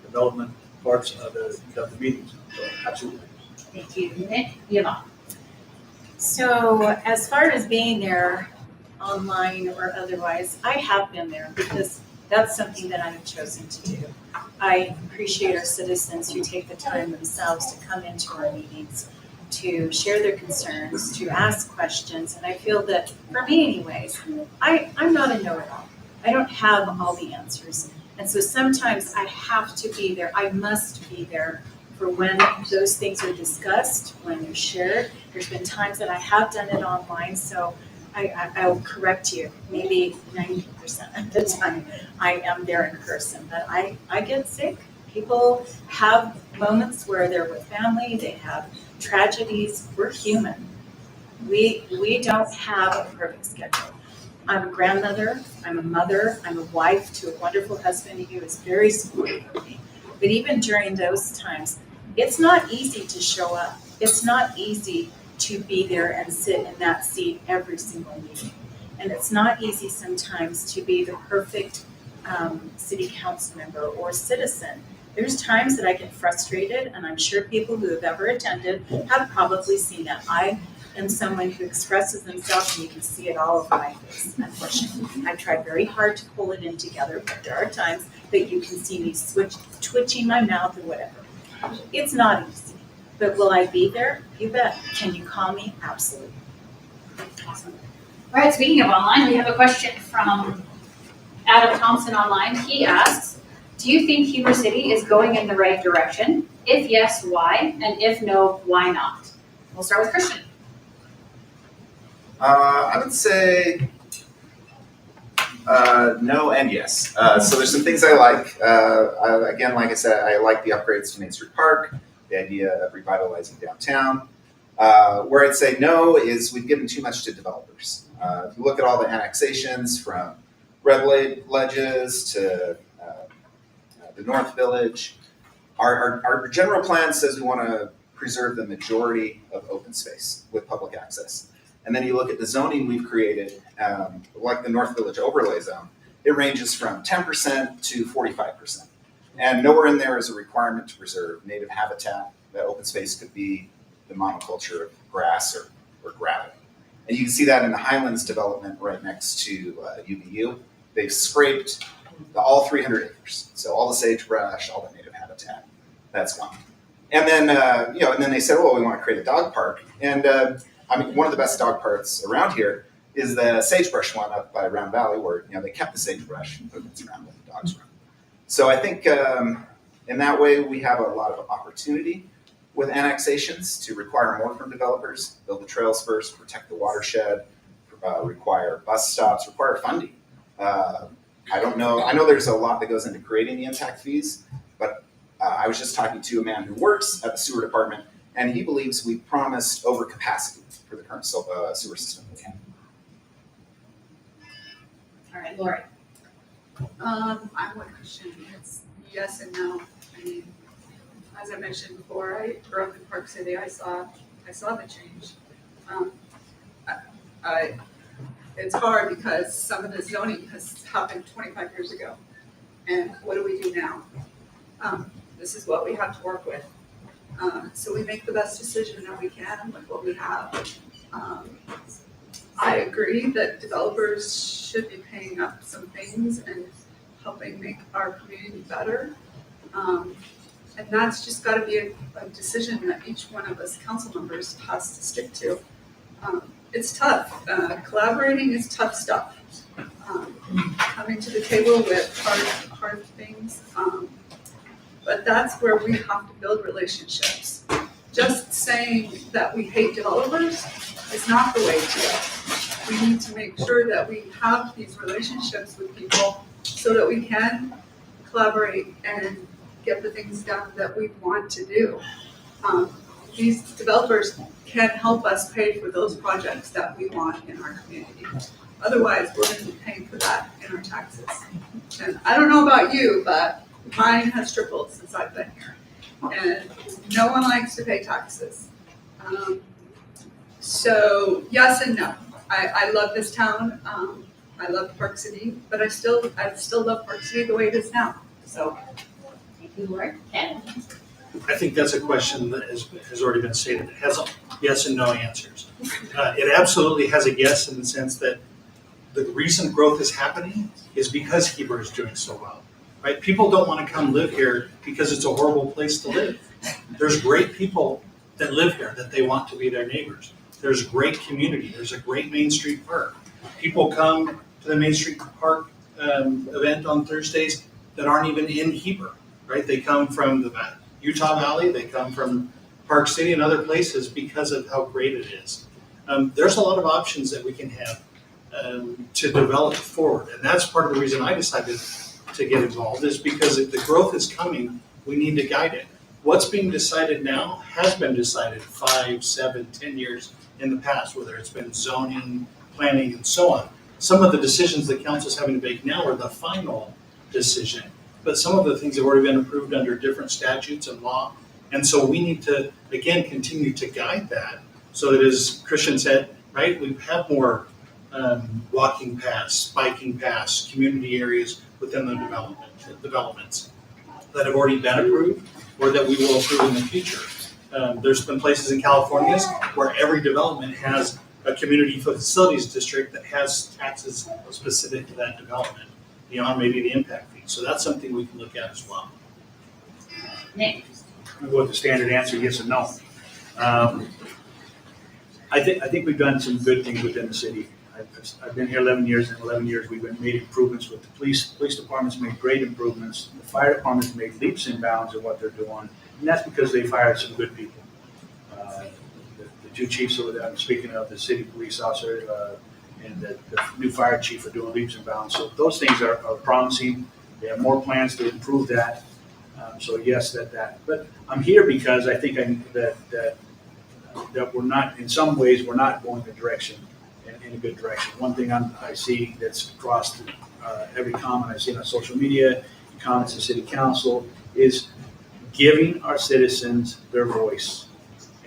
Speaker 2: development parts of the meetings. So absolutely.
Speaker 1: Thank you. Nick, Yvonne.
Speaker 5: So as far as being there online or otherwise, I have been there because that's something that I've chosen to do. I appreciate our citizens who take the time themselves to come into our meetings, to share their concerns, to ask questions, and I feel that, for me anyways, I'm not a know-it-all. I don't have all the answers, and so sometimes I have to be there. I must be there for when those things are discussed, when they're shared. There's been times that I have done it online, so I'll correct you. Maybe 90% of the time I am there in person, but I get sick. People have moments where they're with family, they have tragedies. We're human. We don't have a perfect schedule. I'm a grandmother, I'm a mother, I'm a wife to a wonderful husband who is very supportive of me. But even during those times, it's not easy to show up. It's not easy to be there and sit in that seat every single meeting. And it's not easy sometimes to be the perfect city council member or citizen. There's times that I get frustrated, and I'm sure people who have ever attended have probably seen that. I am someone who expresses themselves, and you can see it all over my face, unfortunately. I try very hard to pull it in together, but there are times that you can see me twitching my mouth or whatever. It's not easy, but will I be there? You bet. Can you call me? Absolutely.
Speaker 1: Awesome. All right, speaking of online, we have a question from Adam Thompson online. He asks, do you think Heber City is going in the right direction? If yes, why? And if no, why not? We'll start with Christian.
Speaker 7: I would say no and yes. So there's some things I like. Again, like I said, I like the upgrades to Main Street Park, the idea of revitalizing downtown. Where I'd say no is we've given too much to developers. If you look at all the annexations from Red Ledges to the North Village, our general plan says we want to preserve the majority of open space with public access. And then you look at the zoning we've created, like the North Village overlay zone, it ranges from 10% to 45%. And nowhere in there is a requirement to preserve native habitat. That open space could be the monoculture of grass or gravel. And you can see that in the Highlands development right next to UVU. They've scraped all 300 acres. So all the sagebrush, all the native habitat, that's gone. And then, and then they said, well, we want to create a dog park. And one of the best dog parks around here is the sagebrush one up by Round Valley, where they kept the sagebrush and put it around with the dogs run. So I think in that way we have a lot of opportunity with annexations to require more from developers, build the trails first, protect the watershed, require bus stops, require funding. I don't know. I know there's a lot that goes into creating the impact fees, but I was just talking to a man who works at the sewer department, and he believes we promised overcapacity for the current sewer system we have.
Speaker 1: All right, Lori.
Speaker 8: I'm with Christian. It's yes and no. I mean, as I mentioned before, I grew up in Park City. I saw the change. It's hard because some of the zoning has happened 25 years ago. And what do we do now? This is what we have to work with. So we make the best decision that we can with what we have. I agree that developers should be paying up some things and helping make our community better. And that's just got to be a decision that each one of us council members has to stick to. It's tough. Collaborating is tough stuff. Coming to the table with hard things. But that's where we have to build relationships. Just saying that we hate developers is not the way to go. We need to make sure that we have these relationships with people so that we can collaborate and get the things done that we want to do. These developers can help us pay for those projects that we want in our community. Otherwise, we're going to be paying for that in our taxes. And I don't know about you, but mine has tripled since I've been here. And no one likes to pay taxes. So yes and no. I love this town. I love Park City, but I still love Park City the way it is now. So
Speaker 1: Thank you, Lori. Ken?
Speaker 4: I think that's a question that has already been stated. It has yes and no answers. It absolutely has a yes in the sense that the reason growth is happening is because Heber is doing so well, right? People don't want to come live here because it's a horrible place to live. There's great people that live here that they want to be their neighbors. There's great community. There's a great Main Street Park. People come to the Main Street Park event on Thursdays that aren't even in Heber, right? They come from the Utah Valley, they come from Park City and other places because of how great it is. There's a lot of options that we can have to develop forward. And that's part of the reason I decided to get involved is because if the growth is coming, we need to guide it. What's being decided now has been decided 5, 7, 10 years in the past, whether it's been zoning, planning, and so on. Some of the decisions the council's having to make now are the final decision. But some of the things have already been approved under different statutes and law. And so we need to, again, continue to guide that so that, as Christian said, right, we have more walking paths, biking paths, community areas within the developments that have already been approved or that we will approve in the future. There's been places in California where every development has a community facilities district that has taxes specific to that development, beyond maybe the impact fee. So that's something we can look at as well.
Speaker 1: Nick?
Speaker 2: I'll go with the standard answer, yes and no. I think we've done some good things within the city. I've been here 11 years, and in 11 years we've made improvements with the police. Police department's made great improvements. The fire department's made leaps and bounds of what they're doing, and that's because they've hired some good people. The two chiefs over there, I'm speaking of, the city police officer and the new fire chief are doing leaps and bounds. So those things are promising. They have more plans to improve that. So yes, that. But I'm here because I think that we're not, in some ways, we're not going the direction, in a good direction. One thing I see that's crossed every comment I see on social media, comments in city council, is giving our citizens their voice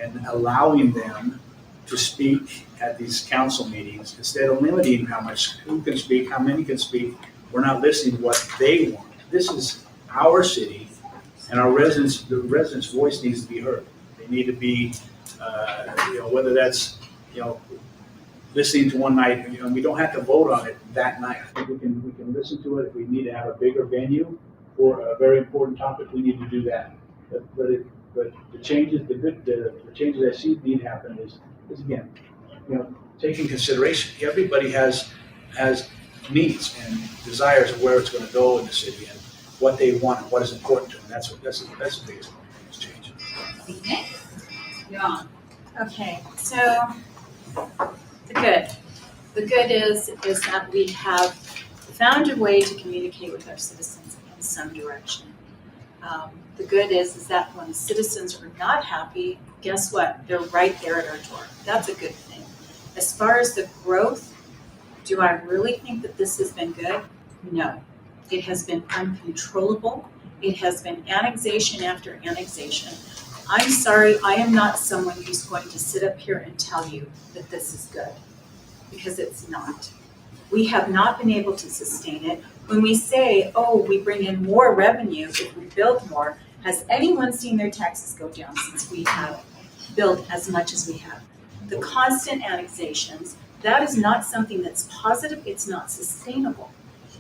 Speaker 2: and allowing them to speak at these council meetings instead of limiting who can speak, how many can speak. We're not listening to what they want. This is our city, and the residents' voice needs to be heard. They need to be, whether that's, listening to one night, we don't have to vote on it that night. I think we can listen to it. If we need to have a bigger venue for a very important topic, we need to do that. But the changes, the changes I see need to happen is again, taking consideration. Everybody has needs and desires of where it's going to go in the city and what they want and what is important to them. That's the biggest change.
Speaker 1: Nick? John?
Speaker 5: Okay, so the good is that we have found a way to communicate with our citizens in some direction. The good is that when the citizens are not happy, guess what? They're right there at our door. That's a good thing. As far as the growth, do I really think that this has been good? No. It has been uncontrollable. It has been annexation after annexation. I'm sorry, I am not someone who's going to sit up here and tell you that this is good, because it's not. We have not been able to sustain it. When we say, we bring in more revenue if we build more, has anyone seen their taxes go down since we have built as much as we have? The constant annexations, that is not something that's positive, it's not sustainable.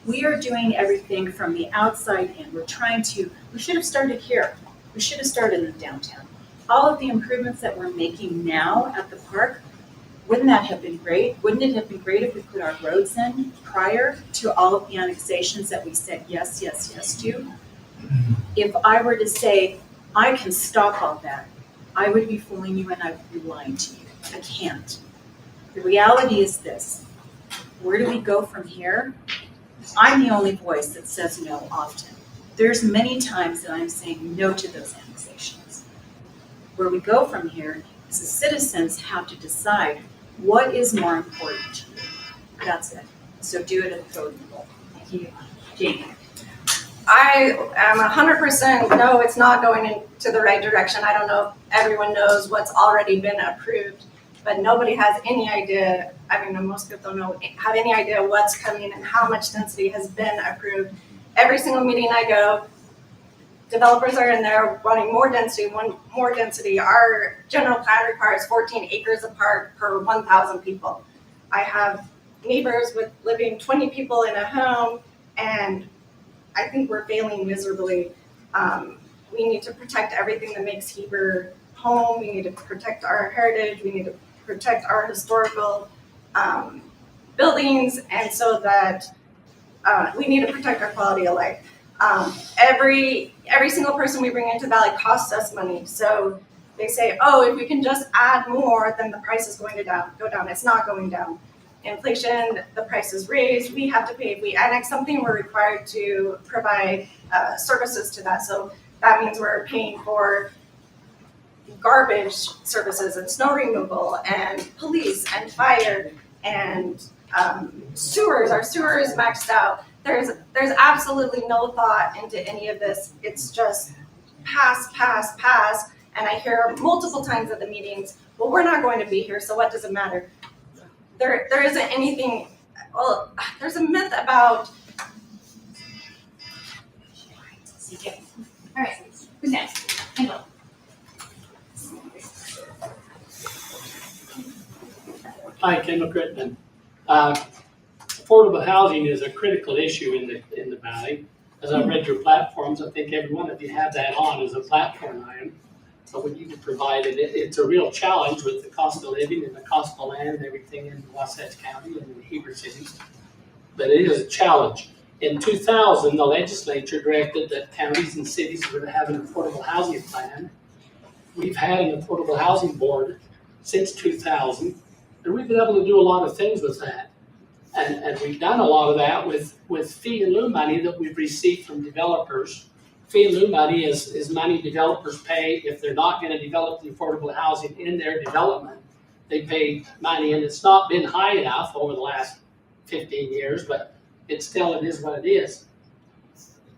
Speaker 5: We are doing everything from the outside in. We should have started here. We should have started in the downtown. All of the improvements that we're making now at the park, wouldn't that have been great? Wouldn't it have been great if we put our roads in prior to all of the annexations that we said yes, yes, yes to? If I were to say, I can stop all that, I would be fooling you and I would be lying to you. I can't. The reality is this. Where do we go from here? I'm the only voice that says no often. There's many times that I'm saying no to those annexations. Where we go from here is the citizens have to decide what is more important to you. That's it. So do it at the voting poll.
Speaker 1: Thank you. Jamie?
Speaker 6: I am 100% no, it's not going into the right direction. I don't know if everyone knows what's already been approved, but nobody has any idea. Most people don't have any idea what's coming and how much density has been approved. Every single meeting I go, developers are in there wanting more density. Our general plan requires 14 acres of park per 1,000 people. I have neighbors with living 20 people in a home, and I think we're failing miserably. We need to protect everything that makes Heber home. We need to protect our heritage. We need to protect our historical buildings, and so that we need to protect our quality of life. Every single person we bring into Valley costs us money. So they say, if we can just add more, then the price is going to go down. It's not going down. Inflation, the price is raised. We have to pay. If we annex something, we're required to provide services to that. So that means we're paying for garbage services and snow removal and police and fire and sewers. Our sewer is maxed out. There's absolutely no thought into any of this. It's just pass. And I hear multiple times at the meetings, well, we're not going to be here, so what does it matter? there isn't anything, well, there's a myth about,
Speaker 1: All right, who's next? Angela.
Speaker 12: Hi, Ken McCrittman. Affordable housing is a critical issue in the valley. As I read your platforms, I think every one of you have that on as a platform item. So we need to provide it. It's a real challenge with the cost of living and the cost of land and everything in Wasatch County and in Heber City. But it is a challenge. In 2000, the legislature directed that counties and cities were to have an affordable housing plan. We've had an affordable housing board since 2000, and we've been able to do a lot of things with that. And we've done a lot of that with fee and lieu money that we've received from developers. Fee and lieu money is money developers pay if they're not going to develop the affordable housing in their development. They pay money, and it's not been high enough over the last 15 years, but it is what it is.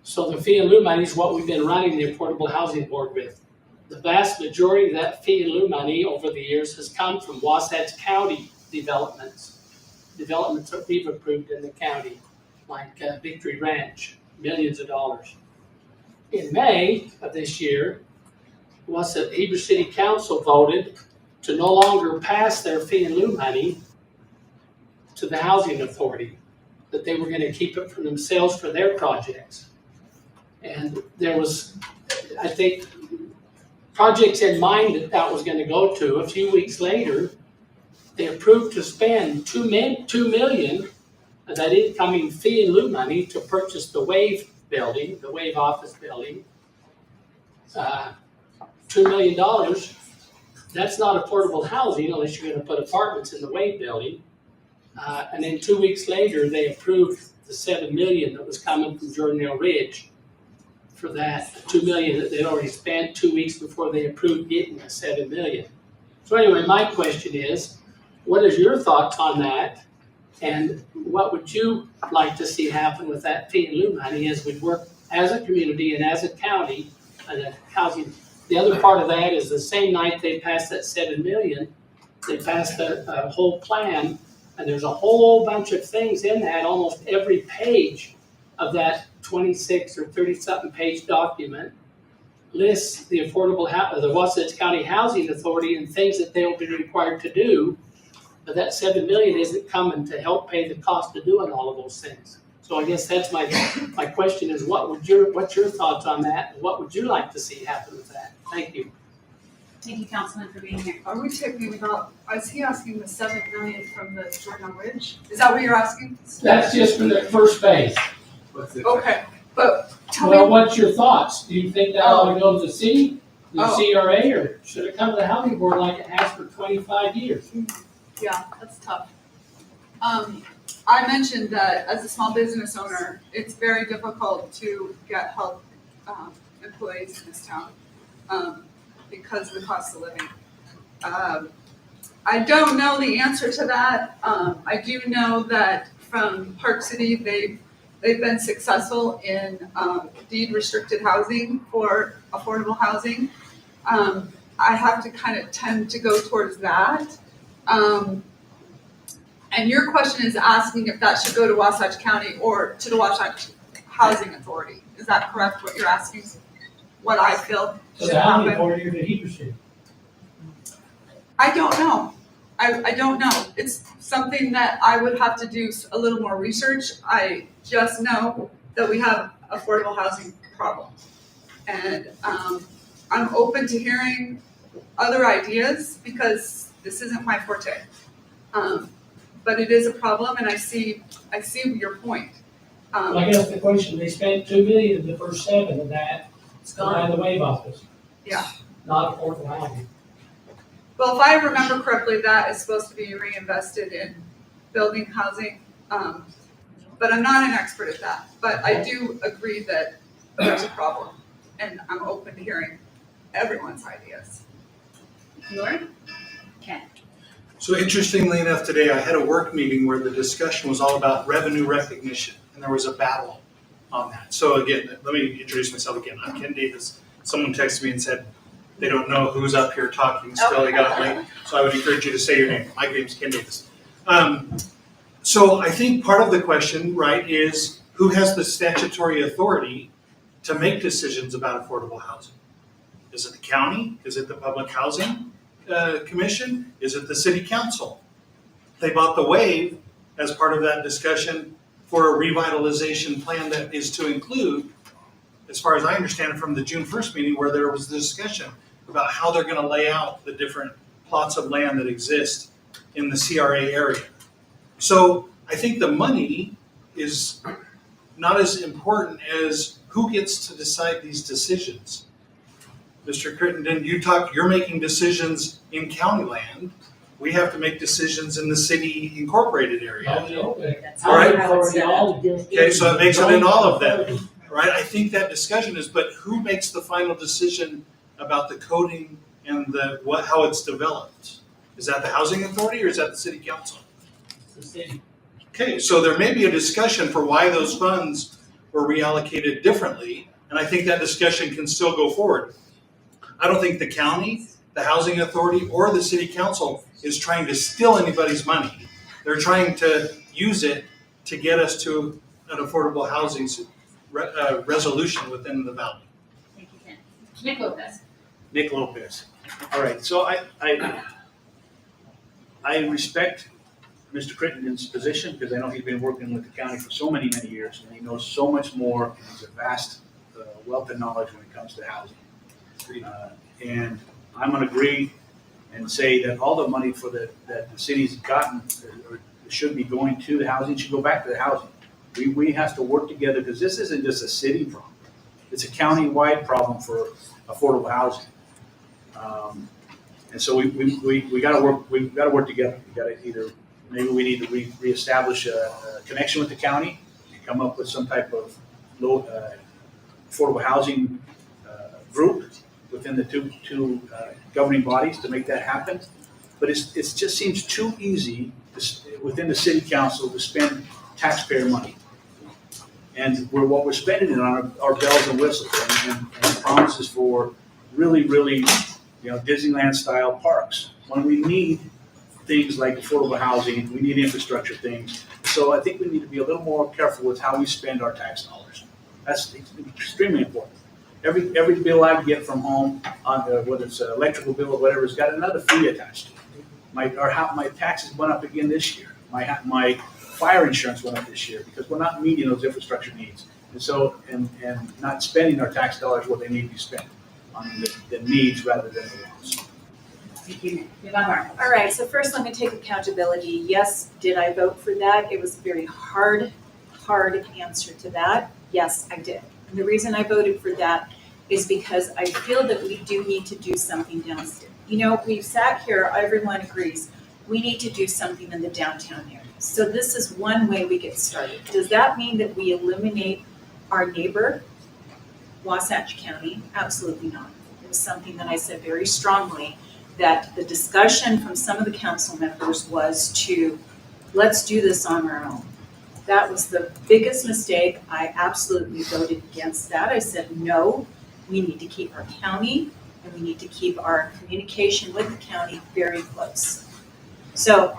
Speaker 12: So the fee and lieu money is what we've been running the Affordable Housing Board with. The vast majority of that fee and lieu money over the years has come from Wasatch County developments that we've approved in the county, like Victory Ranch, millions of dollars. In May of this year, the Heber City Council voted to no longer pass their fee and lieu money to the Housing Authority, that they were going to keep it for themselves for their projects. And there was, I think, projects in mind that was going to go to. A few weeks later, they approved to spend $2 million of that incoming fee and lieu money to purchase the Wave building, the Wave office building. $2 million, that's not affordable housing unless you're going to put apartments in the Wave building. And then 2 weeks later, they approved the $7 million that was coming from Jordan Ridge for that $2 million that they'd already spent 2 weeks before they approved getting the $7 million. So anyway, my question is, what is your thoughts on that? And what would you like to see happen with that fee and lieu money as we work as a community and as a county and housing? The other part of that is the same night they passed that $7 million, they passed a whole plan. And there's a whole bunch of things in that. Almost every page of that 26 or 30-something page document lists the the Wasatch County Housing Authority and things that they'll be required to do. But that $7 million isn't coming to help pay the cost of doing all of those things. So I guess that's my question is, what's your thoughts on that? And what would you like to see happen with that? Thank you.
Speaker 1: Thank you, Councilman, for being here.
Speaker 8: Are we talking about, is he asking the $7 million from the Jordan Ridge? Is that what you're asking?
Speaker 12: That's just for the first phase.
Speaker 8: Okay, but tell
Speaker 12: Well,
Speaker 8: me,
Speaker 12: what's your thoughts? Do you think that ought to go to the city, the
Speaker 8: Oh.
Speaker 12: CRA, or should it come to the housing board like it has for 25 years?
Speaker 8: yeah, that's tough. I mentioned that as a small business owner, it's very difficult to get health employees in this town because of the cost of living. I don't know the answer to that. I do know that from Park City, they've been successful in deed restricted housing for affordable housing. I have to kind of tend to go towards that. And your question is asking if that should go to Wasatch County or to the Wasatch Housing Authority. Is that correct, what you're asking? What I feel
Speaker 12: So
Speaker 8: should
Speaker 12: the housing
Speaker 8: happen?
Speaker 12: authority or the Heber City?
Speaker 8: I don't know. I don't know. It's something that I would have to do a little more research. I just know that we have affordable housing problem. And I'm open to hearing other ideas because this isn't my forte. But it is a problem and I see your point.
Speaker 12: Well, I guess the question, they spent $2 million in the first 7 of that to buy the Wave office.
Speaker 8: Yeah.
Speaker 12: Not affordable housing.
Speaker 8: Well, if I remember correctly, that is supposed to be reinvested in building housing. But I'm not an expert at that. But I do agree that there's a problem. And I'm open to hearing everyone's ideas.
Speaker 1: Lori? Ken?
Speaker 4: So interestingly enough, today I had a work meeting where the discussion was all about revenue recognition, and there was a battle on that. So again, let me introduce myself again. I'm Ken Davis. Someone texted me and said they don't know who's up here talking still. They got late. So I would encourage you to say your name. My name's Ken Davis. So I think part of the question, right, is who has the statutory authority to make decisions about affordable housing? Is it the county? Is it the Public Housing Commission? Is it the City Council? They bought the wave as part of that discussion for a revitalization plan that is to include, as far as I understand it from the June 1st meeting, where there was the discussion about how they're going to lay out the different plots of land that exist in the CRA area. So I think the money is not as important as who gets to decide these decisions. Mr. Crittenden, you're making decisions in county land. We have to make decisions in the city incorporated area.
Speaker 10: That's
Speaker 4: All right.
Speaker 10: how it's set up.
Speaker 4: Okay, so it makes it in all of them, right? I think that discussion is, but who makes the final decision about the coding and how it's developed? Is that the housing authority or is that the city council?
Speaker 12: The city.
Speaker 4: Okay, so there may be a discussion for why those funds were reallocated differently, and I think that discussion can still go forward. I don't think the county, the housing authority, or the city council is trying to steal anybody's money. They're trying to use it to get us to an affordable housing resolution within the valley.
Speaker 1: Thank you, Ken. Nick Lopez.
Speaker 2: Nick Lopez. All right, so I respect Mr. Crittenden's position because I know he's been working with the county for so many, many years, and he knows so much more, and he's a vast wealth of knowledge when it comes to housing. And I'm going to agree and say that all the money that the city's gotten or should be going to the housing should go back to the housing. We have to work together because this isn't just a city problem. It's a county-wide problem for affordable housing. And so we got to work. We've got to work together. We got to either maybe we need to reestablish a connection with the county and come up with some type of low affordable housing group within the two governing bodies to make that happen. But it just seems too easy within the city council to spend taxpayer money. And what we're spending it on are bells and whistles and promises for really, really, Disneyland style parks. When we need things like affordable housing, we need infrastructure things. So I think we need to be a little more careful with how we spend our tax dollars. That's extremely important. Every bill I get from home, whether it's an electrical bill or whatever, has got another fee attached to it. My taxes went up again this year. My fire insurance went up this year because we're not meeting those infrastructure needs. And so, and not spending our tax dollars where they need to be spent on the needs rather than the wants.
Speaker 1: Thank you, Nick.
Speaker 5: All right, so first let me take accountability. Yes, did I vote for that? It was a very hard answer to that. Yes, I did. And the reason I voted for that is because I feel that we do need to do something downstairs. We've sat here, everyone agrees, we need to do something in the downtown area. So this is one way we get started. Does that mean that we eliminate our neighbor, Wasatch County? Absolutely not. It was something that I said very strongly, that the discussion from some of the council members was let's do this on our own. That was the biggest mistake. I absolutely voted against that. I said, no, we need to keep our county and we need to keep our communication with the county very close. So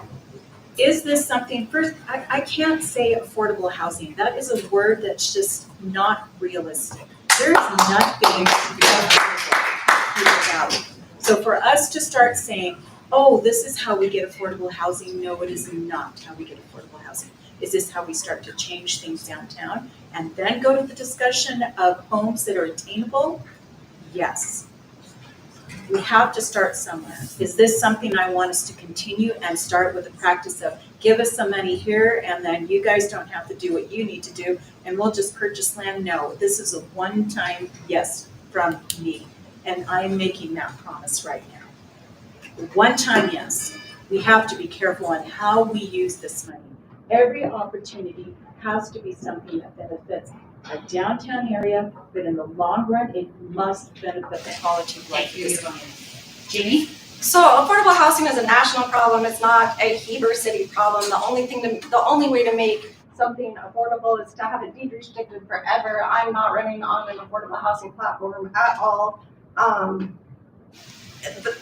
Speaker 5: is this something, first, I can't say affordable housing. That is a word that's just not realistic. There is nothing about it. So for us to start saying, oh, this is how we get affordable housing, no, it is not how we get affordable housing. Is this how we start to change things downtown and then go to the discussion of homes that are attainable? Yes. We have to start somewhere. Is this something I want us to continue and start with the practice of give us some money here and then you guys don't have to do what you need to do and we'll just purchase land? No, this is a one-time yes from me. And I'm making that promise right now. One time yes. We have to be careful on how we use this money. Every opportunity has to be something that benefits our downtown area, but in the long run, it must benefit the quality of life of this community.
Speaker 1: Jamie?
Speaker 6: So affordable housing is a national problem. It's not a Heber City problem. The only way to make something affordable is to have it deed restricted forever. I'm not running on an affordable housing platform at all.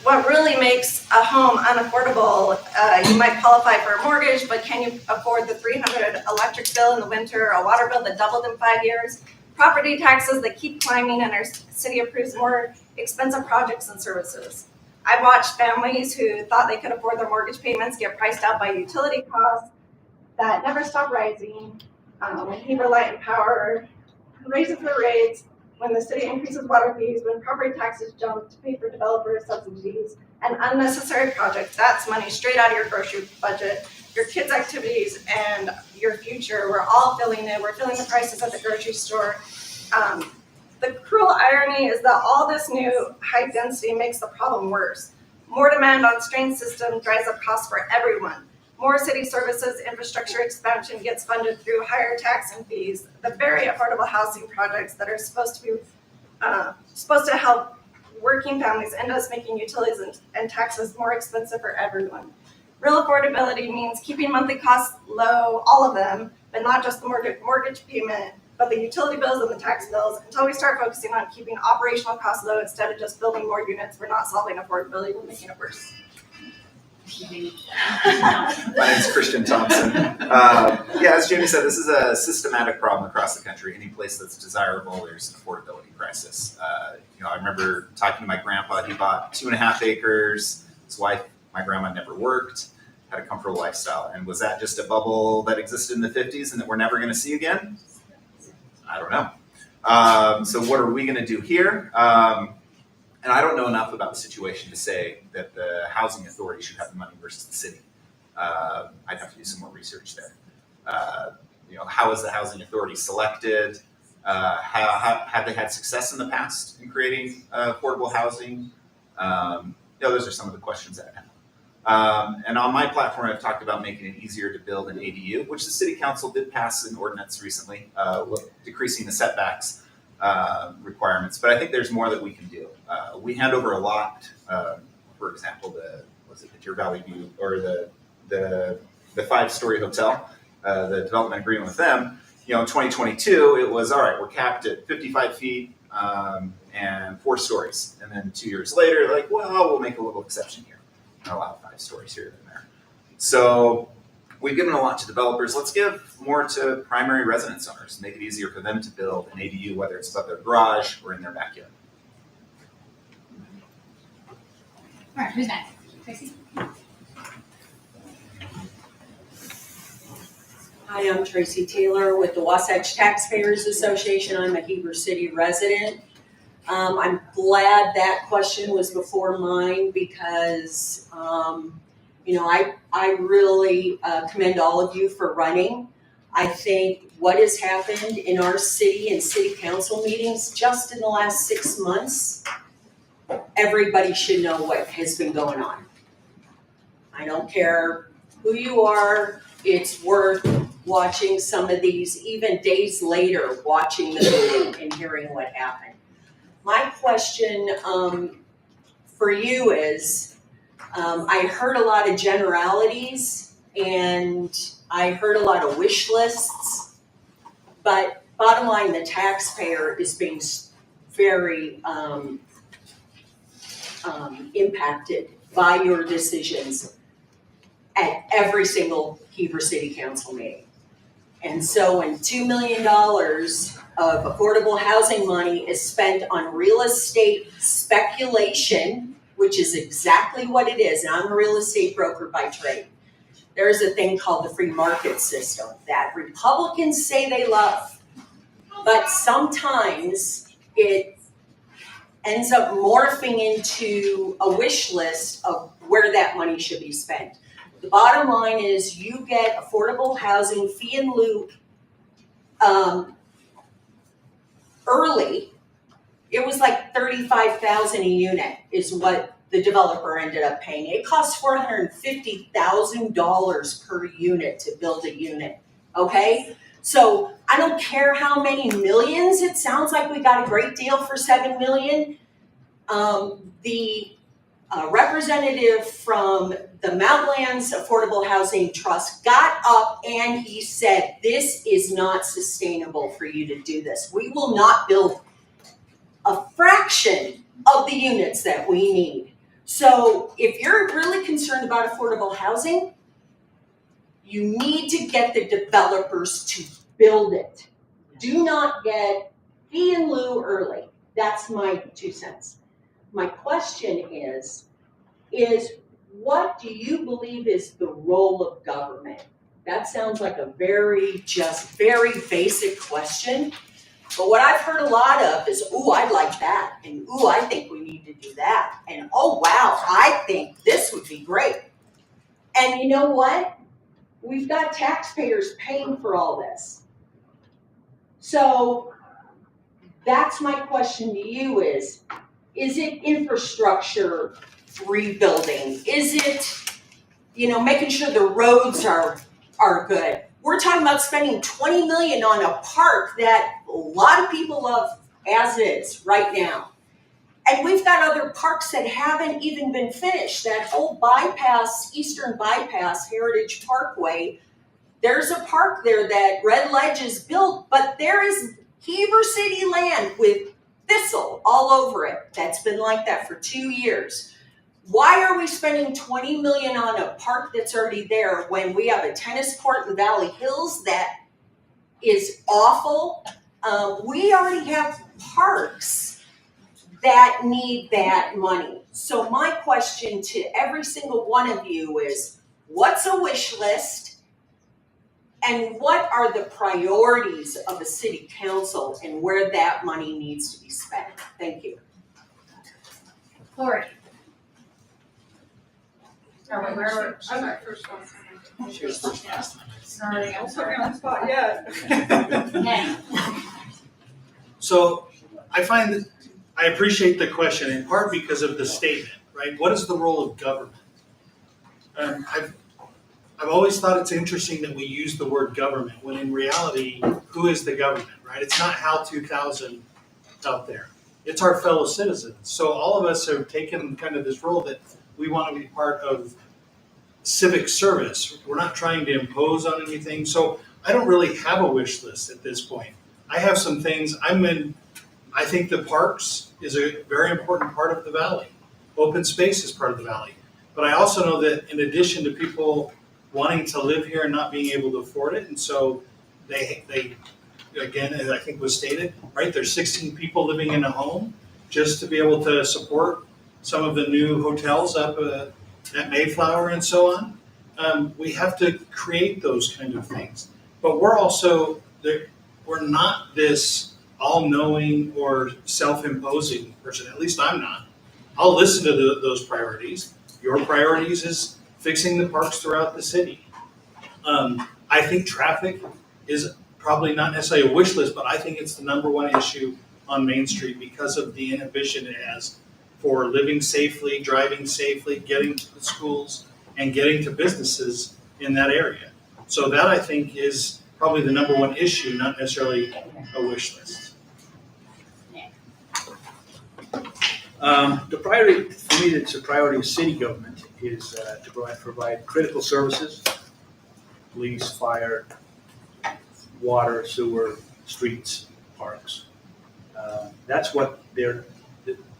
Speaker 6: what really makes a home unaffordable, you might qualify for a mortgage, but can you afford the $300 electric bill in the winter, a water bill that doubled in 5 years? Property taxes that keep climbing, and our city approves more expensive projects and services. I've watched families who thought they could afford their mortgage payments get priced out by utility costs that never stop rising. When Heber Light and Power raises their rates, when the city increases water fees, when property taxes jump to pay for developer subsidies and unnecessary projects, that's money straight out of your grocery budget, your kids' activities, and your future. We're all feeling it. We're feeling the prices at the grocery store. The cruel irony is that all this new high density makes the problem worse. More demand on strained system drives up costs for everyone. More city services infrastructure expansion gets funded through higher tax and fees. The very affordable housing projects that are supposed to help working families end up making utilities and taxes more expensive for everyone. Real affordability means keeping monthly costs low, all of them, but not just the mortgage payment, but the utility bills and the tax bills. Until we start focusing on keeping operational costs low instead of just building more units, we're not solving affordability, we're making it worse.
Speaker 7: My name's Christian Thompson. As Jamie said, this is a systematic problem across the country. Any place that's desirable, there's an affordability crisis. I remember talking to my grandpa. He bought 2.5 acres. His wife, my grandma, never worked, had a comfortable lifestyle. And was that just a bubble that existed in the 50s and that we're never going to see again? I don't know. So what are we going to do here? And I don't know enough about the situation to say that the housing authority should have the money versus the city. I'd have to do some more research there. How is the housing authority selected? Have they had success in the past in creating affordable housing? Those are some of the questions that I have. And on my platform, I've talked about making it easier to build an ADU, which the city council did pass an ordinance recently, decreasing the setbacks requirements. But I think there's more that we can do. We hand over a lot. For example, the Deer Valley View or the 5-story hotel, the development agreement with them. In 2022, it was all right. We're capped at 55 feet and 4 stories. And then 2 years later, like, well, we'll make a little exception here and allow 5 stories here and there. So we've given a lot to developers. Let's give more to primary residence owners. Make it easier for them to build an ADU, whether it's above their garage or in their backyard.
Speaker 1: All right, who's next? Tracy?
Speaker 13: Hi, I'm Tracy Taylor with the Wasatch Taxpayers Association. I'm a Heber City resident. I'm glad that question was before mine because, I really commend all of you for running. I think what has happened in our city and city council meetings just in the last 6 months, everybody should know what has been going on. I don't care who you are, it's worth watching some of these, even days later, watching the meeting and hearing what happened. My question for you is, I heard a lot of generalities and I heard a lot of wish lists, but bottom line, the taxpayer is being very impacted by your decisions at every single Heber City Council meeting. And so when $2 million of affordable housing money is spent on real estate speculation, which is exactly what it is, and I'm a real estate broker by trade, there's a thing called the free market system that Republicans say they love, but sometimes it ends up morphing into a wish list of where that money should be spent. The bottom line is you get affordable housing fee in lieu early. It was like $35,000 a unit is what the developer ended up paying. It costs $450,000 per unit to build a unit, okay? So I don't care how many millions, it sounds like we got a great deal for $7 million. The representative from the Mountainlands Affordable Housing Trust got up and he said, this is not sustainable for you to do this. We will not build a fraction of the units that we need. So if you're really concerned about affordable housing, you need to get the developers to build it. Do not get fee in lieu early. That's my 2 cents. My question is what do you believe is the role of government? That sounds like a very basic question. But what I've heard a lot of is, ooh, I'd like that. And ooh, I think we need to do that. And oh, wow, I think this would be great. And you know what? We've got taxpayers paying for all this. So that's my question to you is it infrastructure rebuilding? Is it, making sure the roads are good? We're talking about spending $20 million on a park that a lot of people love as is right now. And we've got other parks that haven't even been finished. That whole bypass, Eastern Bypass, Heritage Parkway, there's a park there that Red Ledge is built, but there is Heber City land with thistle all over it. That's been like that for 2 years. Why are we spending $20 million on a park that's already there when we have a tennis court in Valley Hills that is awful? We already have parks that need that money. So my question to every single one of you is, what's a wish list? And what are the priorities of the city council and where that money needs to be spent? Thank you.
Speaker 1: Lori.
Speaker 8: I'm not first one.
Speaker 4: She was first last time.
Speaker 8: Sorry, I'm sorry on the spot yet.
Speaker 1: Okay.
Speaker 4: So I find that I appreciate the question in part because of the statement, right? What is the role of government? I've always thought it's interesting that we use the word government when in reality, who is the government, right? It's not HAL 2000 out there. It's our fellow citizens. So all of us have taken kind of this role that we want to be part of civic service. We're not trying to impose on anything. So I don't really have a wish list at this point. I have some things I think the parks is a very important part of the valley. Open space is part of the valley. But I also know that in addition to people wanting to live here and not being able to afford it, and so they again, as I think was stated, right, there's 16 people living in a home just to be able to support some of the new hotels up at Mayflower and so on. We have to create those kind of things. But we're also, we're not this all-knowing or self-imposing person. At least I'm not. I'll listen to those priorities. Your priorities is fixing the parks throughout the city. I think traffic is probably not necessarily a wish list, but I think it's the number one issue on Main Street because of the inhibition it has for living safely, driving safely, getting to the schools, and getting to businesses in that area. So that I think is probably the number one issue, not necessarily a wish list.
Speaker 2: The priority, for me, it's a priority of city government is to provide critical services, police, fire, water, sewer, streets, parks. That's what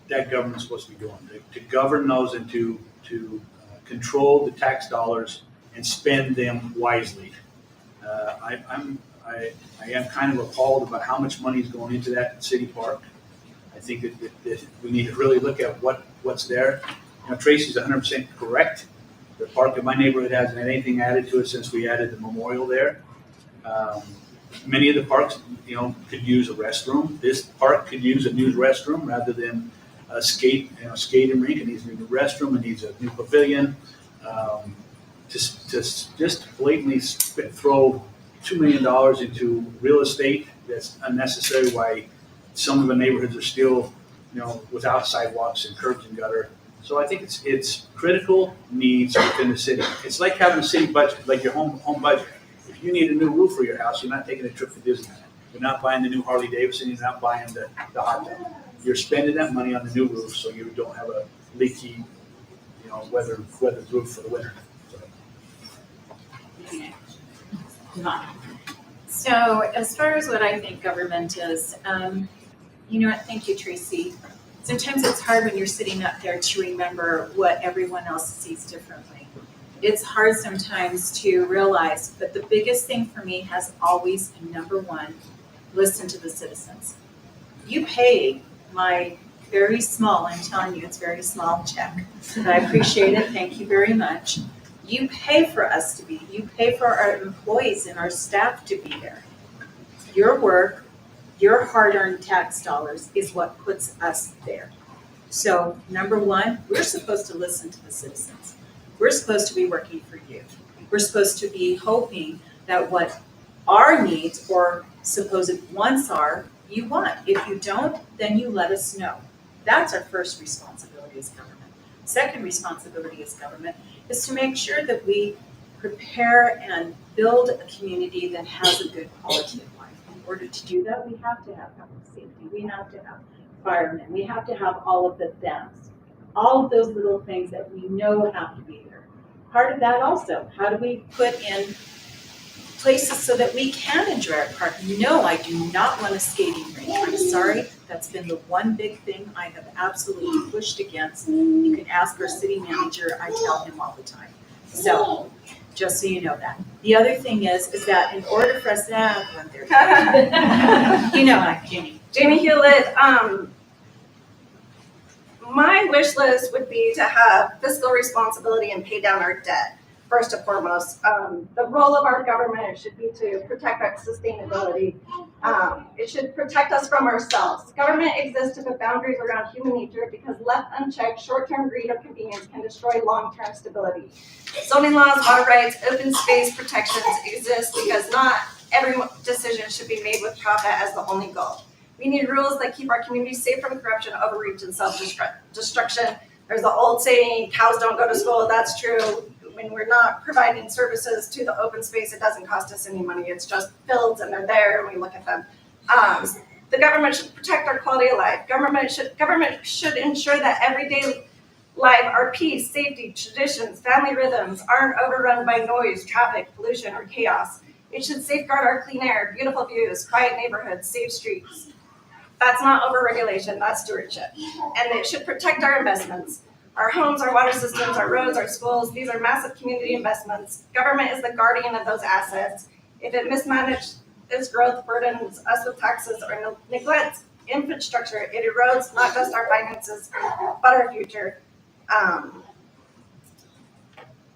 Speaker 2: that government's supposed to be doing, to govern those and to control the tax dollars and spend them wisely. I am kind of appalled about how much money is going into that city park. I think that we need to really look at what's there. Tracy's 100% correct. The park in my neighborhood hasn't had anything added to it since we added the memorial there. Many of the parks, could use a restroom. This park could use a new restroom rather than a skating rink. It needs a new restroom. It needs a new pavilion. Just blatantly throw $2 million into real estate that's unnecessary. Why some of the neighborhoods are still, without sidewalks and curbs and gutter. So I think it's critical needs within the city. It's like having a city budget, like your home budget. If you need a new roof for your house, you're not taking a trip to Disneyland. You're not buying the new Harley Davidson. You're not buying the hot tub. You're spending that money on the new roof so you don't have a leaky, weathered roof for the winter.
Speaker 5: So as far as what I think government is, thank you, Tracy. sometimes it's hard when you're sitting up there to remember what everyone else sees differently. It's hard sometimes to realize, but the biggest thing for me has always been, number one, listen to the citizens. You pay my very small, I'm telling you, it's very small check, but I appreciate it, thank you very much. You pay for us to be, you pay for our employees and our staff to be there. Your work, your hard-earned tax dollars is what puts us there. So, number one, we're supposed to listen to the citizens. We're supposed to be working for you. We're supposed to be hoping that what our needs or supposed wants are, you want. If you don't, then you let us know. That's our first responsibility as government. Second responsibility as government is to make sure that we prepare and build a community that has a good quality of life. In order to do that, we have to have public safety. We have to have firemen. We have to have all of the thems. All of those little things that we know have to be there. Part of that also, how do we put in places so that we can enjoy our park? No, I do not want a skating rink. I'm sorry, that's been the one big thing I have absolutely pushed against. You can ask our city manager, I tell him all the time. So, just so you know that. The other thing is that in order for us to have one there, you know, like Jamie.
Speaker 6: Jamie Hewlett, my wish list would be to have fiscal responsibility and pay down our debt, first and foremost. The role of our government should be to protect our sustainability. It should protect us from ourselves. Government exists to put boundaries around human nature because left unchecked, short-term greed or convenience can destroy long-term stability. Zoning laws, water rights, open space protections exist because not every decision should be made with profit as the only goal. We need rules that keep our communities safe from corruption, overreach, and self-destruction. There's the old saying, cows don't go to school. That's true. When we're not providing services to the open space, it doesn't cost us any money. It's just fields and they're there and we look at them. The government should protect our quality of life. Government should ensure that everyday life, our peace, safety, traditions, family rhythms aren't overrun by noise, traffic, pollution, or chaos. It should safeguard our clean air, beautiful views, quiet neighborhoods, safe streets. That's not overregulation, that's stewardship. And it should protect our investments. Our homes, our water systems, our roads, our schools, these are massive community investments. Government is the guardian of those assets. If it mismanages its growth, burdens us with taxes, or neglects infrastructure, it erodes not just our finances, but our future.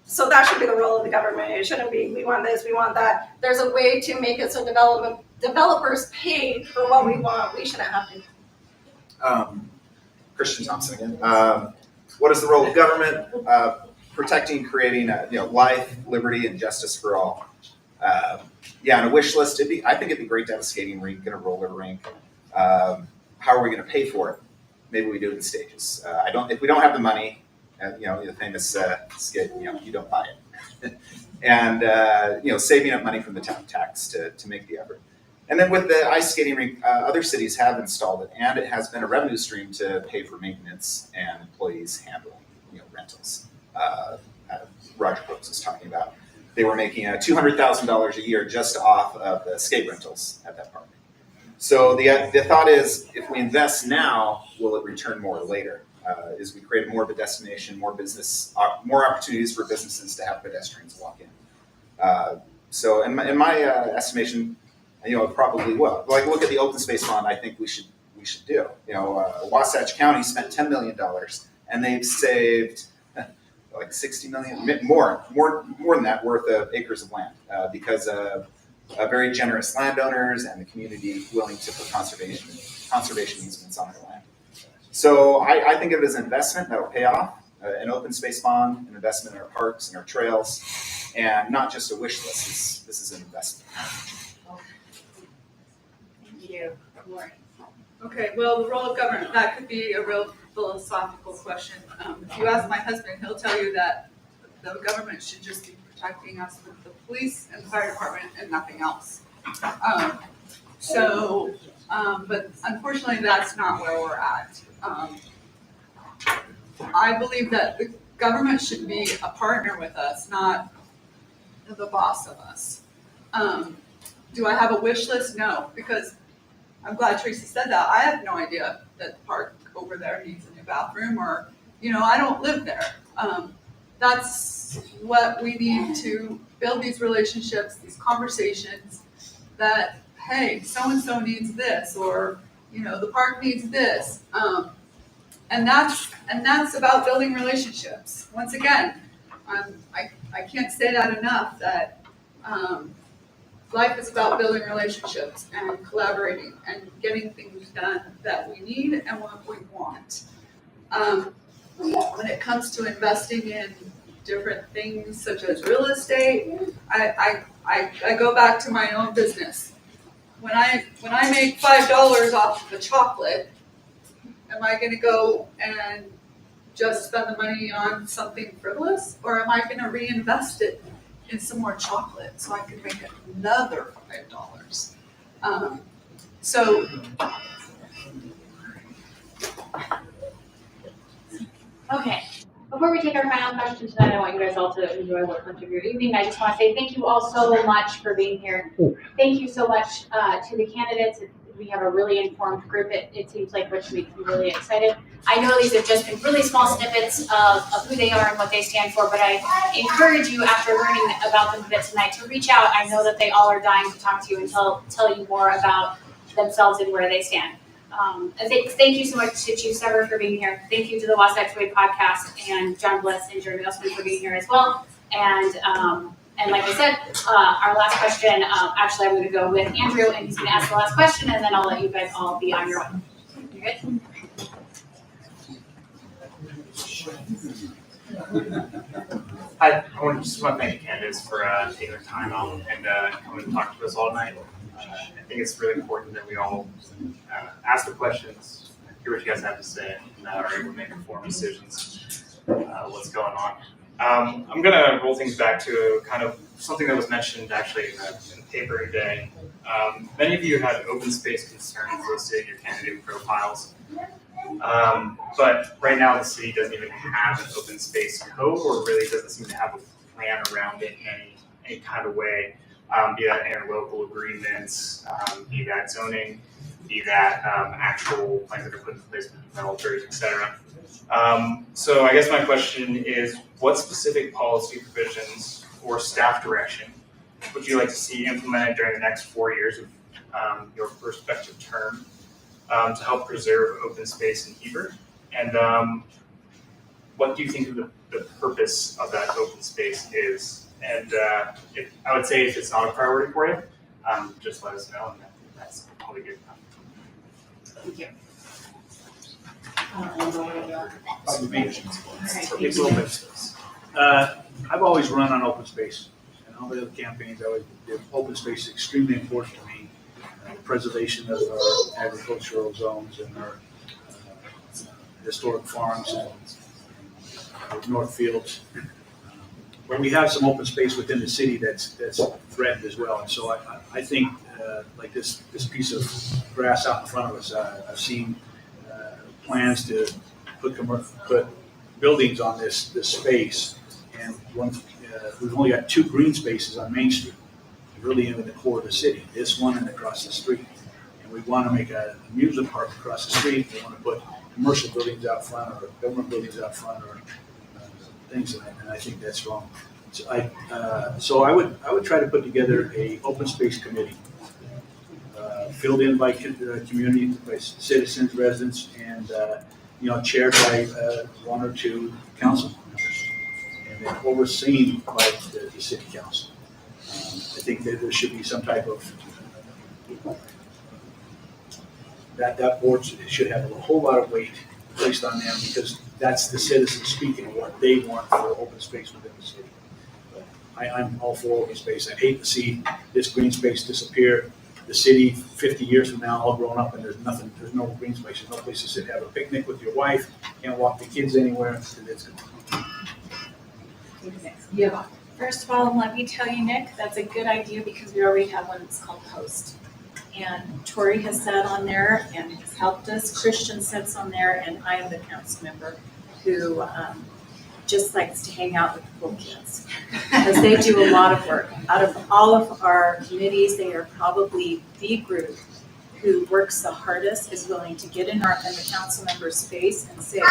Speaker 6: So that should be the role of the government. It shouldn't be, we want this, we want that. There's a way to make it so developers pay for what we want. We shouldn't have to.
Speaker 7: Christian Thompson again. What is the role of government? Protecting, creating, life, liberty, and justice for all. On a wish list, I think it'd be great to have a skating rink and a roller rink. How are we going to pay for it? Maybe we do it in stages. If we don't have the money, the famous skit, you don't buy it. And saving up money from the town tax to make the effort. And then with the ice skating rink, other cities have installed it, and it has been a revenue stream to pay for maintenance and employees handling, rentals. Roger Brooks was talking about. They were making $200,000 a year just off of the skate rentals at that park. So the thought is, if we invest now, will it return more later? Is we create more of a destination, more business, more opportunities for businesses to have pedestrians walk in. So in my estimation, it probably will. Like, look at the open space fund. I think we should do. Wasatch County spent $10 million, and they've saved like 60 million, more than that worth of acres of land because of very generous landowners and the community willing to put conservation easements on their land. So I think of it as an investment that will pay off, an open space bond, an investment in our parks and our trails, and not just a wish list. This is an investment.
Speaker 5: Thank you.
Speaker 8: Okay, well, the role of government, that could be a real philosophical question. If you ask my husband, he'll tell you that the government should just be protecting us with the police and the fire department and nothing else. But unfortunately, that's not where we're at. I believe that the government should be a partner with us, not the boss of us. Do I have a wish list? No, because I'm glad Tracy said that. I have no idea that the park over there needs a new bathroom, or, I don't live there. That's what we need to build these relationships, these conversations that, hey, so-and-so needs this, or, the park needs this. And that's about building relationships. Once again, I can't say that enough, that life is about building relationships and collaborating and getting things done that we need and what we want. When it comes to investing in different things such as real estate, I go back to my own business. When I make $5 off of a chocolate, am I going to go and just spend the money on something frivolous, or am I going to reinvest it in some more chocolate so I can make another $5? So.
Speaker 1: Okay, before we take our final question tonight, I want you guys all to enjoy what much of your evening. I just want to say thank you all so much for being here. Thank you so much to the candidates. We have a really informed group. It seems like, which makes me really excited. I know these have just been really small snippets of who they are and what they stand for, but I encourage you, after learning about them a bit tonight, to reach out. I know that they all are dying to talk to you and tell you more about themselves and where they stand. Thank you so much to Chief Sever for being here. Thank you to the Wasatch Way podcast and John Bliss and Jeremy Osman for being here as well. And like I said, our last question, actually I'm going to go with Andrew, and he's going to ask the last question, and then I'll let you guys all be on your way. You good?
Speaker 14: I just want to thank the candidates for taking their time out and coming to talk to us all night. I think it's really important that we all ask the questions, hear what you guys have to say, and are able to make informed decisions what's going on. I'm going to roll things back to kind of something that was mentioned actually in the paper today. Many of you had open space concerns listed in your candidate profiles. But right now the city doesn't even have an open space code, or really doesn't seem to have a plan around it in any kind of way, be that interlocal agreements, be that zoning, be that actual plans that are put in place with developers, et cetera. So I guess my question is, what specific policy provisions or staff direction would you like to see implemented during the next 4 years of your prospective term to help preserve open space in Heber? And what do you think the purpose of that open space is? And I would say if it's not a priority for you, just let us know, and that's probably good enough.
Speaker 1: Thank you.
Speaker 2: It's open space. I've always run on open space, and all the other campaigns, the open space is extremely important to me. The preservation of our agricultural zones and our historic farms and North Fields. But we have some open space within the city that's threatened as well. And so I think like this piece of grass out in front of us, I've seen plans to put buildings on this space, and we've only got 2 green spaces on Main Street, really in the core of the city. This one and across the street, and we want to make a amusement park across the street. We want to put commercial buildings out front, or government buildings out front, or things, and I think that's wrong. So I would try to put together a open space committee, filled in by community, by citizens, residents, and chaired by 1 or 2 council members, and then overseen by the city council. I think that there should be some type of that board should have a whole lot of weight placed on them, because that's the citizens speaking of what they want for open space within the city. But I'm all for open space. I hate to see this green space disappear. The city 50 years from now, all grown up, and there's no green space, there's no place to sit, have a picnic with your wife, can't walk the kids anywhere.
Speaker 5: Yeah. First of all, let me tell you, Nick, that's a good idea, because we already have one that's called Host. And Tori has sat on there and has helped us. Christian sits on there, and I am the council member who just likes to hang out with the cool kids, because they do a lot of work. Out of all of our committees, they are probably the group who works the hardest is willing to get in the council member's face and say,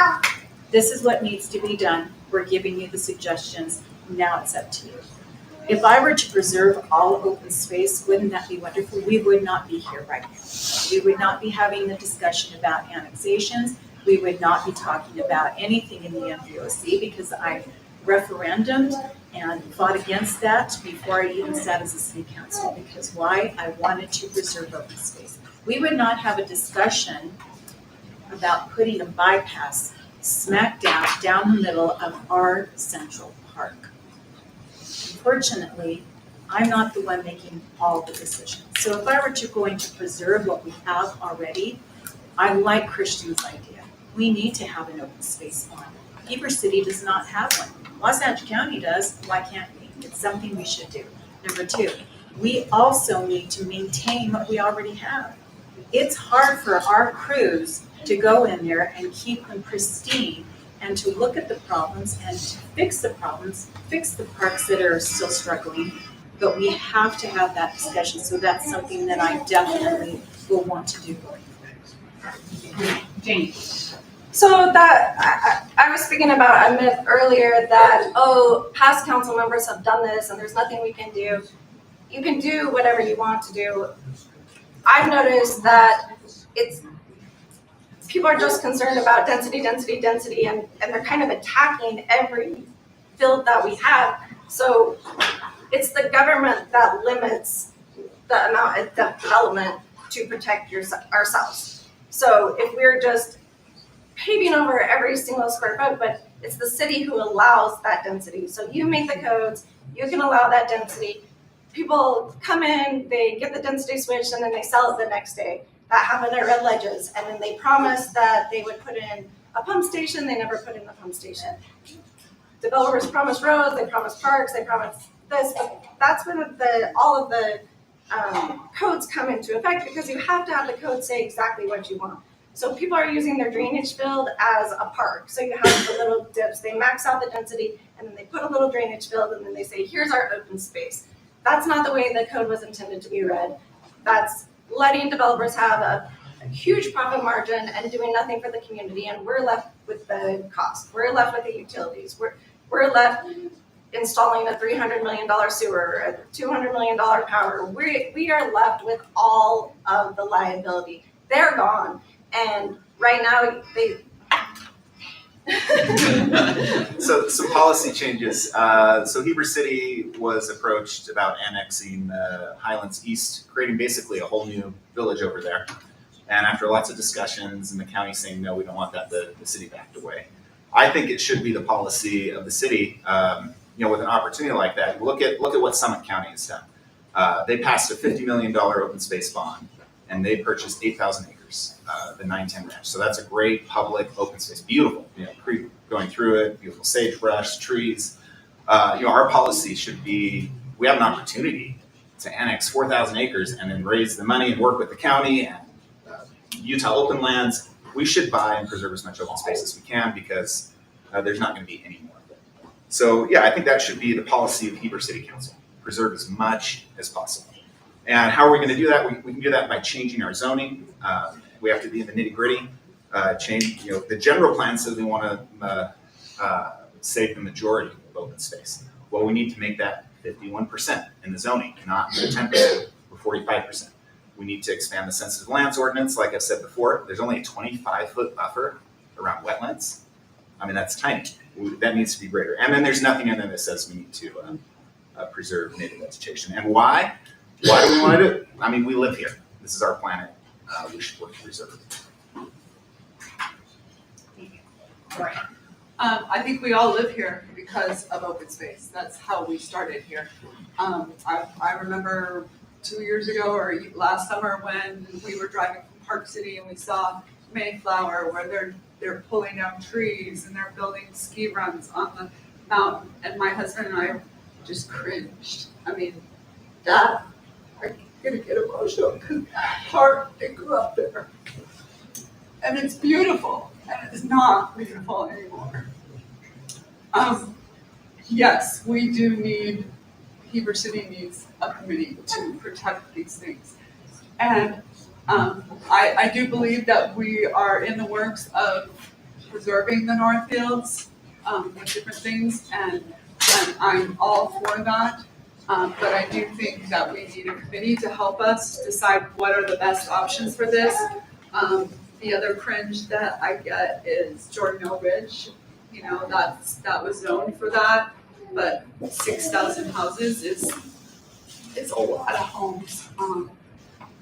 Speaker 5: this is what needs to be done. We're giving you the suggestions. Now it's up to you. If I were to preserve all open space, wouldn't that be wonderful? We would not be here right now. We would not be having the discussion about annexations. We would not be talking about anything in the MVOC because I referendumed and fought against that before I even sat as a city council. Because why? I wanted to preserve open space. We would not have a discussion about putting a bypass smack down the middle of our central park. Unfortunately, I'm not the one making all the decisions. So if I were going to preserve what we have already, I like Christian's idea. We need to have an open space bond. Heber City does not have one. Wasatch County does. Why can't we? It's something we should do. Number two, we also need to maintain what we already have. It's hard for our crews to go in there and keep them pristine and to look at the problems and to fix the problems, fix the parks that are still struggling. But we have to have that discussion. So that's something that I definitely will want to do going forward.
Speaker 1: Jane.
Speaker 6: So that, I was speaking about a myth earlier that, past council members have done this and there's nothing we can do. You can do whatever you want to do. I've noticed that people are just concerned about density, and they're kind of attacking every field that we have. So it's the government that limits the amount of development to protect ourselves. So if we're just paving over every single square foot, but it's the city who allows that density. So you make the codes, you can allow that density. People come in, they get the density switched, and then they sell it the next day. That happened at Red Ledges, and then they promised that they would put in a pump station. They never put in the pump station. Developers promised roads, they promised parks, they promised this. But that's when all of the codes come into effect, because you have to have the code say exactly what you want. So people are using their drainage field as a park. So you have the little dips, they max out the density, and then they put a little drainage field, and then they say, here's our open space. That's not the way the code was intended to be read. That's letting developers have a huge profit margin and doing nothing for the community, and we're left with the cost. We're left with the utilities. We're left installing a $300 million sewer, a $200 million power. We are left with all of the liability. They're gone, and right now
Speaker 7: So some policy changes. So Heber City was approached about annexing Highlands East, creating basically a whole new village over there. And after lots of discussions and the county saying, no, we don't want that, the city backed away. I think it should be the policy of the city, with an opportunity like that. Look at what Summit County has done. They passed a $50 million open space bond, and they purchased 8,000 acres, the 910 ranch. So that's a great public open space, beautiful, creek going through it, beautiful sagebrush, trees. Our policy should be, we have an opportunity to annex 4,000 acres and then raise the money and work with the county and Utah Open Lands. We should buy and preserve as much open space as we can, because there's not going to be any more of it. So yeah, I think that should be the policy of Heber City Council. Preserve as much as possible. And how are we going to do that? We can do that by changing our zoning. We have to be in the nitty gritty. Change, the general plan says we want to save the majority of open space. Well, we need to make that 51% in the zoning, not 10% or 45%. We need to expand the sensitive lands ordinance. Like I've said before, there's only a 25-foot buffer around wetlands. I mean, that's tiny. That needs to be greater. And then there's nothing in there that says we need to preserve native vegetation. And why? Why do we want to do it? I mean, we live here. This is our planet. We should work to preserve it.
Speaker 1: Right.
Speaker 8: I think we all live here because of open space. That's how we started here. I remember 2 years ago or last summer when we were driving from Park City and we saw Mayflower, where they're pulling down trees and they're building ski runs on the mountain. And my husband and I just cringed. I mean, Dad, I'm gonna get emotional because that part, they grew up there. And it's beautiful, and it's not beautiful anymore. Yes, we do need, Heber City needs a committee to protect these things. And I do believe that we are in the works of preserving the Northfields with different things, and I'm all for that. But I do think that we need a committee to help us decide what are the best options for this. The other cringe that I get is Jordan Mill Ridge. You know, that was zoned for that, but 6,000 houses is a lot of homes.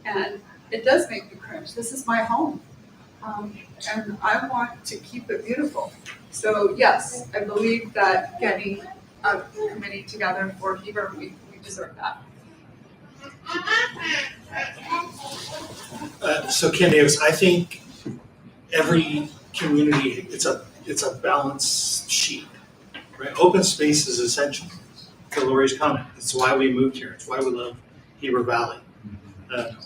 Speaker 8: And it does make me cringe. This is my home. And I want to keep it beautiful. So yes, I believe that getting a committee together for Heber, we deserve that.
Speaker 4: So Ken Davis, I think every community, it's a balance sheet, right? Open space is essential. To Lori's comment, it's why we moved here. It's why we love Heber Valley.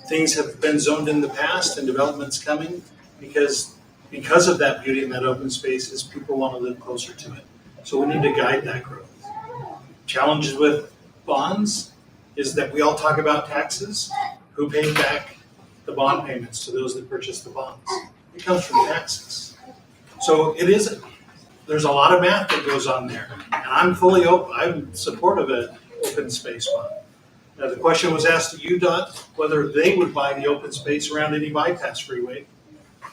Speaker 4: Things have been zoned in the past and development's coming because of that beauty and that open spaces, people want to live closer to it. So we need to guide that growth. Challenges with bonds is that we all talk about taxes. Who paid back the bond payments to those that purchased the bonds? It comes from taxes. So there's a lot of math that goes on there. And I'm fully open, I'm supportive of an open space bond. Now, the question was asked to UDOT whether they would buy the open space around any bypass freeway.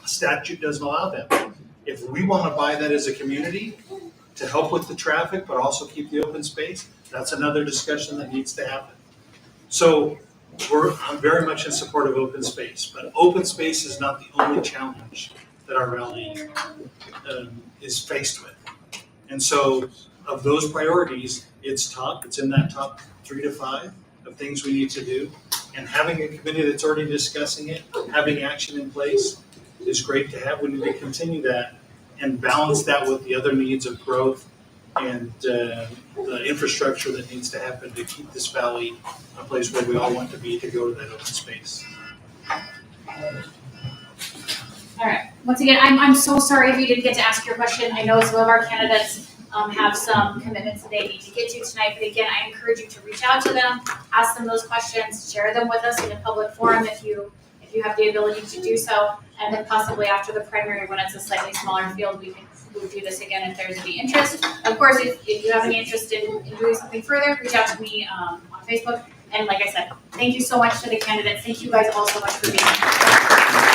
Speaker 4: The statute doesn't allow that. If we want to buy that as a community to help with the traffic, but also keep the open space, that's another discussion that needs to happen. So I'm very much in support of open space, but open space is not the only challenge that our valley is faced with. And so of those priorities, it's in that top 3 to 5 of things we need to do. And having a committee that's already discussing it, having action in place is great to have. We need to continue that and balance that with the other needs of growth and the infrastructure that needs to happen to keep this valley a place where we all want to be, to go to that open space.
Speaker 1: All right, once again, I'm so sorry if you didn't get to ask your question. I know some of our candidates have some commitments that they need to get to tonight, but again, I encourage you to reach out to them, ask them those questions, share them with us in a public forum if you have the ability to do so, and then possibly after the primary, when it's a slightly smaller field, we'll do this again if there's any interest. Of course, if you have any interest in doing something further, reach out to me on Facebook. And like I said, thank you so much to the candidates. Thank you guys all so much for being here.